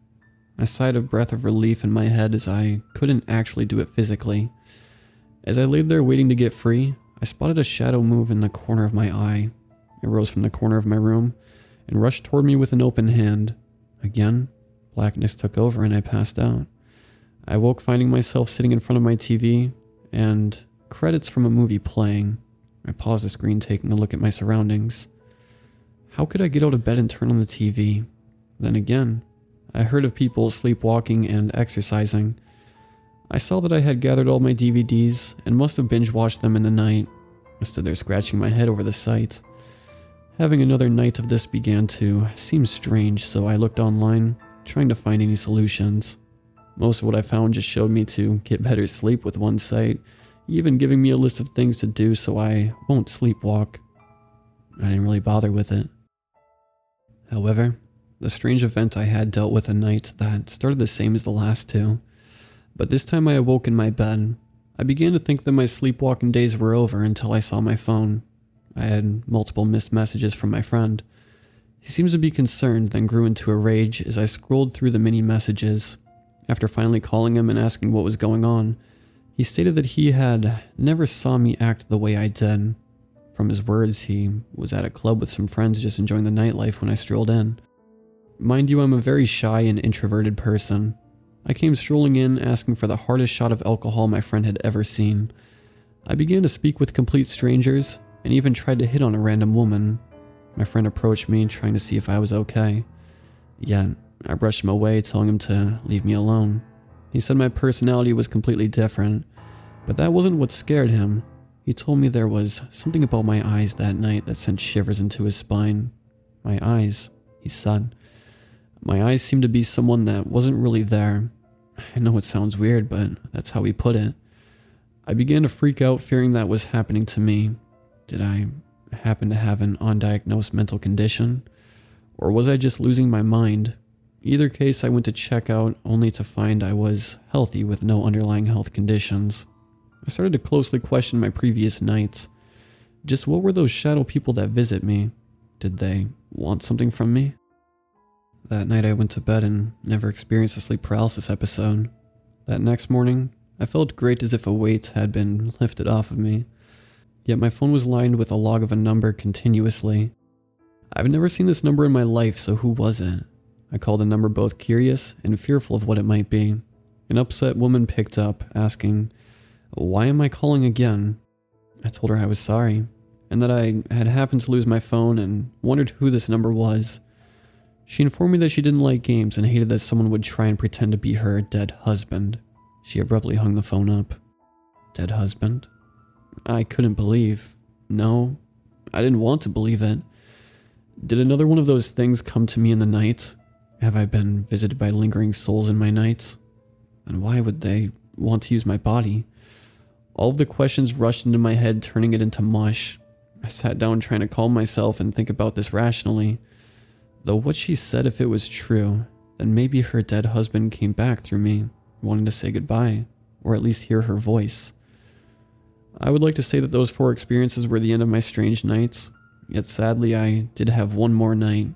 I sighed a breath of relief in my head as I couldn't actually do it physically. As I laid there waiting to get free, I spotted a shadow move in the corner of my eye. It rose from the corner of my room and rushed toward me with an open hand. Again, blackness took over and I passed out. I woke finding myself sitting in front of my TV and credits from a movie playing. I paused the screen, taking a look at my surroundings. How could I get out of bed and turn on the TV? Then again, I heard of people sleepwalking and exercising. I saw that I had gathered all my DVDs and must have binge-watched them in the night. I stood there scratching my head over the sight. Having another night of this began to seem strange, so I looked online, trying to find any solutions. Most of what I found just showed me to get better sleep with one site, even giving me a list of things to do so I won't sleepwalk. I didn't really bother with it. However, the strange event I had dealt with a night that started the same as the last two. But this time I awoke in my bed. I began to think that my sleepwalking days were over until I saw my phone. I had multiple missed messages from my friend. He seems to be concerned, then grew into a rage as I scrolled through the many messages. After finally calling him and asking what was going on, he stated that he had never saw me act the way I did. From his words, he was at a club with some friends just enjoying the nightlife when I strolled in. Mind you, I'm a very shy and introverted person. I came strolling in, asking for the hardest shot of alcohol my friend had ever seen. I began to speak with complete strangers, and even tried to hit on a random woman. My friend approached me, trying to see if I was okay. Yet, I brushed him away, telling him to leave me alone. He said my personality was completely different, but that wasn't what scared him. He told me there was something about my eyes that night that sent shivers into his spine. My eyes, he said. My eyes seemed to be someone that wasn't really there. I know it sounds weird, but that's how he put it. I began to freak out, fearing that was happening to me. Did I happen to have an undiagnosed mental condition? Or was I just losing my mind? Either case, I went to check out only to find I was healthy with no underlying health conditions. I started to closely question my previous nights. Just what were those shadow people that visit me? Did they want something from me? That night I went to bed and never experienced a sleep paralysis episode. That next morning, I felt great, as if a weight had been lifted off of me. Yet my phone was lined with a log of a number continuously. I've never seen this number in my life, so who was it? I called the number both curious and fearful of what it might be. An upset woman picked up, asking, "Why am I calling again?" I told her I was sorry, and that I had happened to lose my phone and wondered who this number was. She informed me that she didn't like games and hated that someone would try and pretend to be her dead husband. She abruptly hung the phone up. Dead husband? I couldn't believe. No, I didn't want to believe it. Did another one of those things come to me in the night? Have I been visited by lingering souls in my nights? And why would they want to use my body? All of the questions rushed into my head, turning it into mush. I sat down trying to calm myself and think about this rationally. Though what she said, if it was true, then maybe her dead husband came back through me, wanting to say goodbye, or at least hear her voice. I would like to say that those 4 experiences were the end of my strange nights, yet sadly I did have one more night,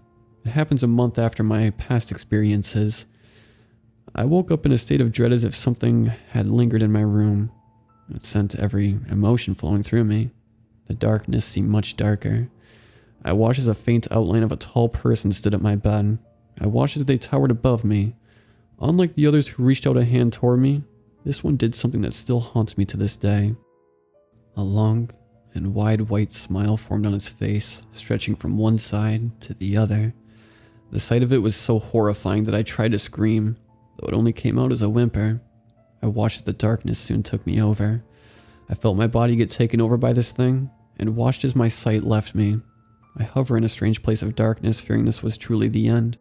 It happens a month after my past experiences. I woke up in a state of dread as if something had lingered in my room. It sent every emotion flowing through me. The darkness seemed much darker. I watched as a faint outline of a tall person stood at my bed. I watched as they towered above me. Unlike the others who reached out a hand toward me, this one did something that still haunts me to this day. A long and wide white smile formed on its face, stretching from one side to the other. The sight of it was so horrifying that I tried to scream, though it only came out as a whimper. I watched as the darkness soon took me over. I felt my body get taken over by this thing, and watched as my sight left me. I hover in a strange place of darkness, fearing this was truly the end.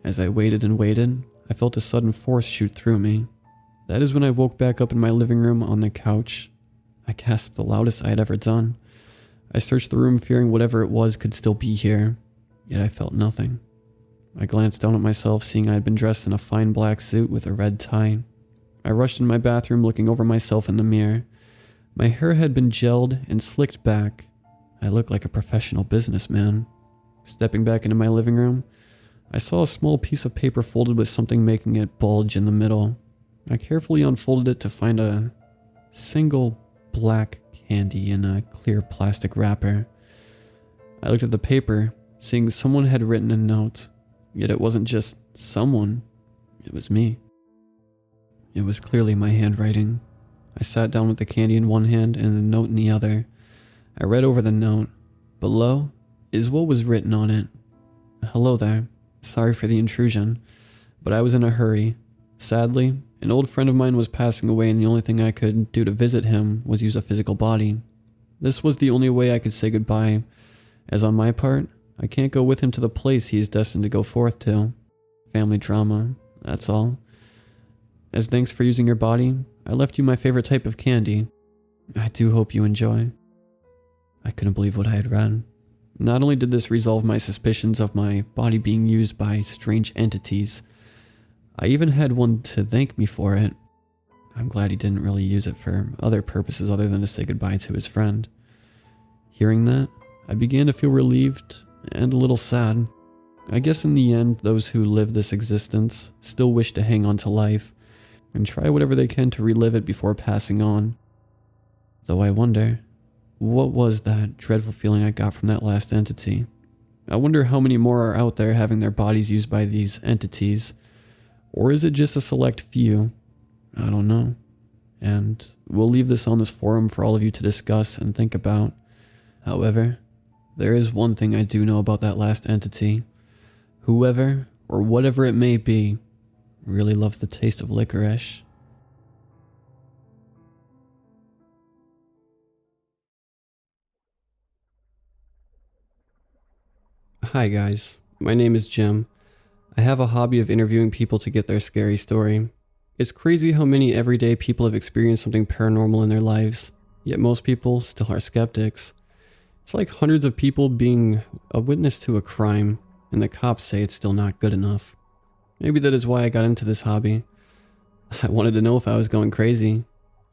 As I waited and waited, I felt a sudden force shoot through me. That is when I woke back up in my living room on the couch. I gasped the loudest I had ever done. I searched the room, fearing whatever it was could still be here, yet I felt nothing. I glanced down at myself, seeing I had been dressed in a fine black suit with a red tie. I rushed in my bathroom, looking over myself in the mirror. My hair had been gelled and slicked back. I looked like a professional businessman. Stepping back into my living room, I saw a small piece of paper folded with something making it bulge in the middle. I carefully unfolded it to find a single black candy in a clear plastic wrapper. I looked at the paper, seeing someone had written a note, yet it wasn't just someone, it was me. It was clearly my handwriting. I sat down with the candy in one hand and the note in the other. I read over the note. Below is what was written on it. Hello there. Sorry for the intrusion, but I was in a hurry. Sadly, an old friend of mine was passing away, and the only thing I could do to visit him was use a physical body. This was the only way I could say goodbye, as on my part, I can't go with him to the place he is destined to go forth to. Family drama, that's all. As thanks for using your body, I left you my favorite type of candy. I do hope you enjoy. I couldn't believe what I had read. Not only did this resolve my suspicions of my body being used by strange entities, I even had one to thank me for it. I'm glad he didn't really use it for other purposes other than to say goodbye to his friend. Hearing that, I began to feel relieved and a little sad. I guess in the end, those who live this existence still wish to hang on to life and try whatever they can to relive it before passing on. Though I wonder, what was that dreadful feeling I got from that last entity? I wonder how many more are out there having their bodies used by these entities. Or is it just a select few? I don't know. And we'll leave this on this forum for all of you to discuss and think about. However, there is one thing I do know about that last entity. Whoever, or whatever it may be, really loves the taste of licorice. Hi guys, my name is Jim. I have a hobby of interviewing people to get their scary story. It's crazy how many everyday people have experienced something paranormal in their lives, yet most people still are skeptics. It's like hundreds of people being a witness to a crime, and the cops say it's still not good enough. Maybe that is why I got into this hobby. I wanted to know if I was going crazy.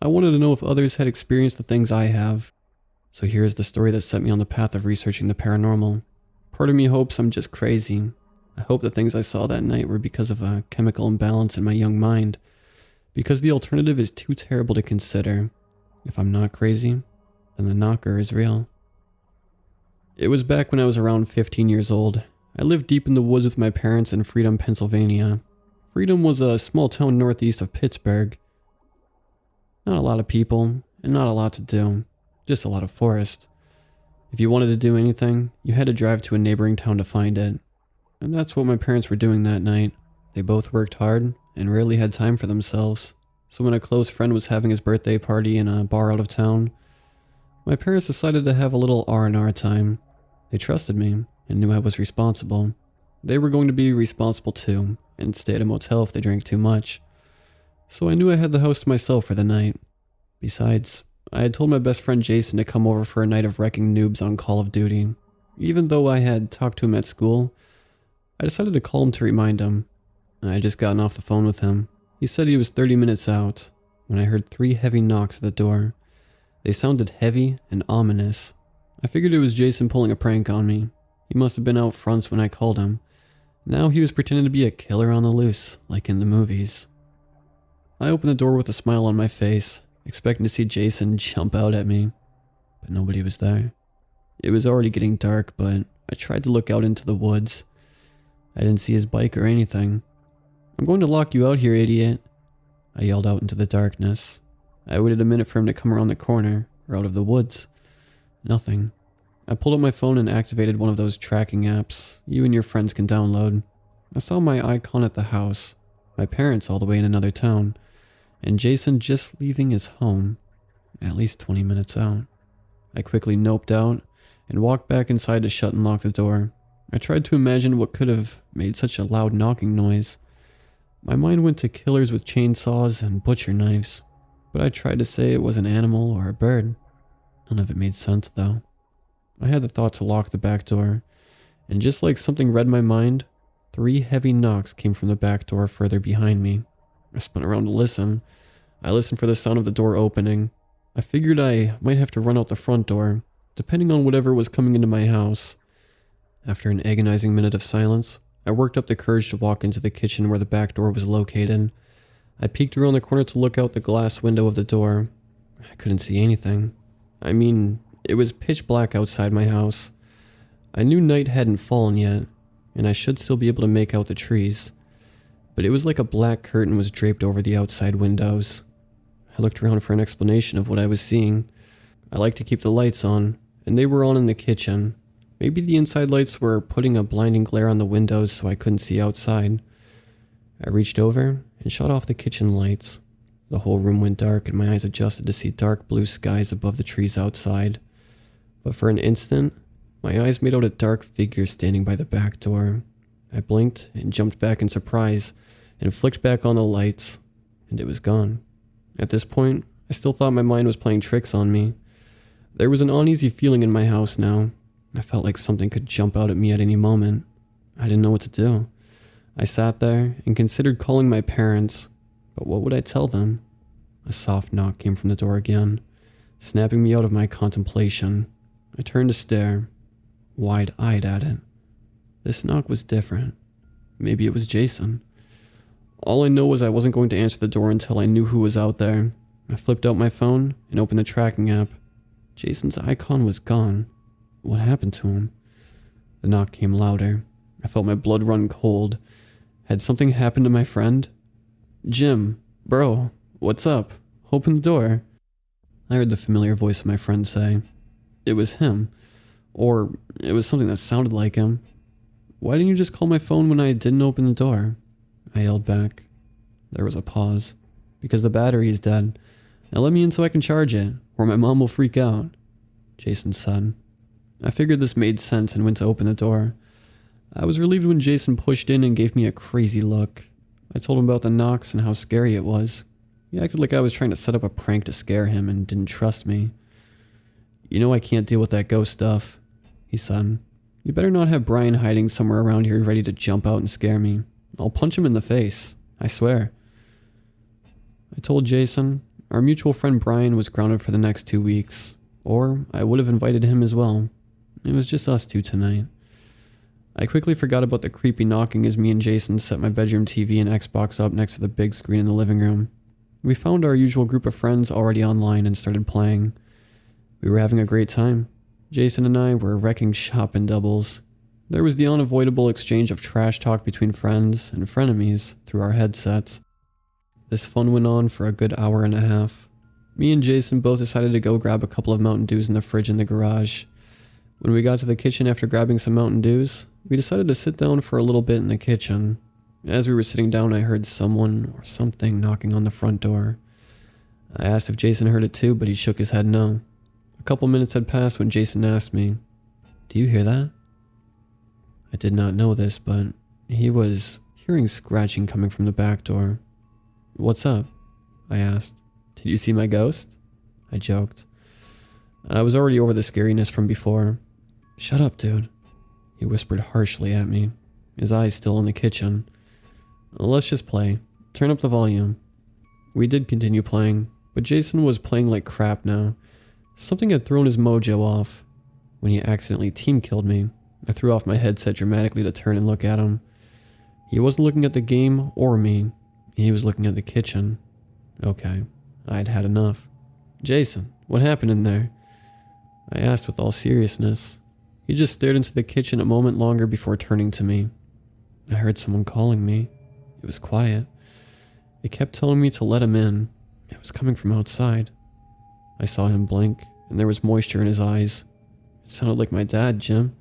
I wanted to know if others had experienced the things I have. So here's the story that set me on the path of researching the paranormal. Part of me hopes I'm just crazy. I hope the things I saw that night were because of a chemical imbalance in my young mind. Because the alternative is too terrible to consider. If I'm not crazy, then the knocker is real. It was back when I was around 15 years old. I lived deep in the woods with my parents in Freedom, Pennsylvania. Freedom was a small town northeast of Pittsburgh. Not a lot of people, and not a lot to do. Just a lot of forest. If you wanted to do anything, you had to drive to a neighboring town to find it. And that's what my parents were doing that night. They both worked hard and rarely had time for themselves. So when a close friend was having his birthday party in a bar out of town, my parents decided to have a little R&R time. They trusted me and knew I was responsible. They were going to be responsible too and stay at a motel if they drank too much. So I knew I had the house to myself for the night. Besides, I had told my best friend Jason to come over for a night of wrecking noobs on Call of Duty. Even though I had talked to him at school, I decided to call him to remind him. I had just gotten off the phone with him. He said he was 30 minutes out when I heard 3 heavy knocks at the door. They sounded heavy and ominous. I figured it was Jason pulling a prank on me. He must have been out front when I called him. Now he was pretending to be a killer on the loose, like in the movies. I opened the door with a smile on my face, expecting to see Jason jump out at me, but nobody was there. It was already getting dark, but I tried to look out into the woods. I didn't see his bike or anything. "I'm going to lock you out here, idiot," I yelled out into the darkness. I waited a minute for him to come around the corner, or out of the woods. Nothing. I pulled up my phone and activated one of those tracking apps you and your friends can download. I saw my icon at the house, my parents all the way in another town, and Jason just leaving his home, at least 20 minutes out. I quickly noped out and walked back inside to shut and lock the door. I tried to imagine what could have made such a loud knocking noise. My mind went to killers with chainsaws and butcher knives, but I tried to say it was an animal or a bird. None of it made sense though. I had the thought to lock the back door, and just like something read my mind, 3 heavy knocks came from the back door further behind me. I spun around to listen. I listened for the sound of the door opening. I figured I might have to run out the front door, depending on whatever was coming into my house. After an agonizing minute of silence, I worked up the courage to walk into the kitchen where the back door was located. I peeked around the corner to look out the glass window of the door. I couldn't see anything. I mean, it was pitch black outside my house. I knew night hadn't fallen yet, and I should still be able to make out the trees. But it was like a black curtain was draped over the outside windows. I looked around for an explanation of what I was seeing. I like to keep the lights on, and they were on in the kitchen. Maybe the inside lights were putting a blinding glare on the windows so I couldn't see outside. I reached over and shut off the kitchen lights. The whole room went dark and my eyes adjusted to see dark blue skies above the trees outside. But for an instant, my eyes made out a dark figure standing by the back door. I blinked and jumped back in surprise and flicked back on the lights, and it was gone. At this point, I still thought my mind was playing tricks on me. There was an uneasy feeling in my house now. I felt like something could jump out at me at any moment. I didn't know what to do. I sat there and considered calling my parents, but what would I tell them? A soft knock came from the door again, snapping me out of my contemplation. I turned to stare, wide-eyed at it. This knock was different. Maybe it was Jason. All I know was I wasn't going to answer the door until I knew who was out there. I flipped out my phone and opened the tracking app. Jason's icon was gone. What happened to him? The knock came louder. I felt my blood run cold. Had something happened to my friend? "Jim, bro, what's up? Open the door." I heard the familiar voice of my friend say. It was him. Or it was something that sounded like him. "Why didn't you just call my phone when I didn't open the door?" I yelled back. There was a pause. "Because the battery is dead. Now let me in so I can charge it, or my mom will freak out," Jason said. I figured this made sense and went to open the door. I was relieved when Jason pushed in and gave me a crazy look. I told him about the knocks and how scary it was. He acted like I was trying to set up a prank to scare him and didn't trust me. "You know I can't deal with that ghost stuff," he said. "You better not have Brian hiding somewhere around here ready to jump out and scare me. I'll punch him in the face, I swear." I told Jason our mutual friend Brian was grounded for the next 2 weeks, or I would have invited him as well. It was just us two tonight. I quickly forgot about the creepy knocking as me and Jason set my bedroom TV and Xbox up next to the big screen in the living room. We found our usual group of friends already online and started playing. We were having a great time. Jason and I were wrecking shop in doubles. There was the unavoidable exchange of trash talk between friends and frenemies through our headsets. This fun went on for a good hour and a half. Me and Jason both decided to go grab a couple of Mountain Dews in the fridge in the garage. When we got to the kitchen after grabbing some Mountain Dews, we decided to sit down for a little bit in the kitchen. As we were sitting down, I heard someone or something knocking on the front door. I asked if Jason heard it too, but he shook his head no. A couple minutes had passed when Jason asked me, "Do you hear that?" I did not know this, but he was hearing scratching coming from the back door. "What's up?" I asked. "Did you see my ghost?" I joked. I was already over the scariness from before. "Shut up, dude," he whispered harshly at me, his eyes still in the kitchen. "Let's just play. Turn up the volume." We did continue playing, but Jason was playing like crap now. Something had thrown his mojo off. When he accidentally team killed me, I threw off my headset dramatically to turn and look at him. He wasn't looking at the game or me. He was looking at the kitchen. Okay, I'd had enough. "Jason, what happened in there?" I asked with all seriousness. He just stared into the kitchen a moment longer before turning to me. I heard someone calling me. It was quiet. It kept telling me to let him in. It was coming from outside. I saw him blink, and there was moisture in his eyes. It sounded like my dad, Jim.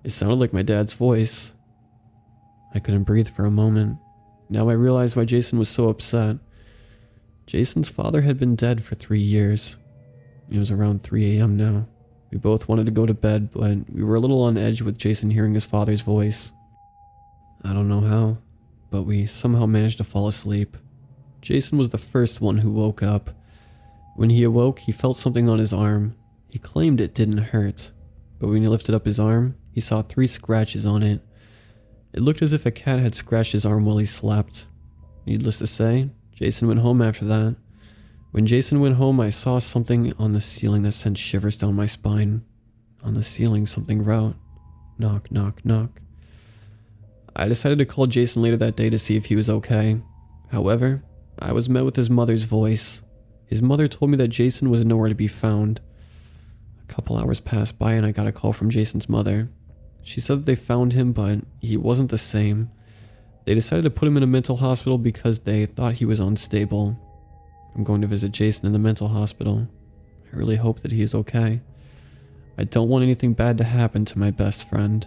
It sounded like my dad's voice. I couldn't breathe for a moment. Now I realized why Jason was so upset. Jason's father had been dead for 3 years. It was around 3 a.m. now. We both wanted to go to bed, but we were a little on edge with Jason hearing his father's voice. I don't know how, but we somehow managed to fall asleep. Jason was the first one who woke up. When he awoke, he felt something on his arm. He claimed it didn't hurt, but when he lifted up his arm, he saw 3 scratches on it. It looked as if a cat had scratched his arm while he slept. Needless to say, Jason went home after that. When Jason went home, I saw something on the ceiling that sent shivers down my spine. On the ceiling, something wrote, "Knock, knock, knock." I decided to call Jason later that day to see if he was okay. However, I was met with his mother's voice. His mother told me that Jason was nowhere to be found. A couple hours passed by and I got a call from Jason's mother. She said that they found him, but he wasn't the same. They decided to put him in a mental hospital because they thought he was unstable. I'm going to visit Jason in the mental hospital. I really hope that he is okay. I don't want anything bad to happen to my best friend.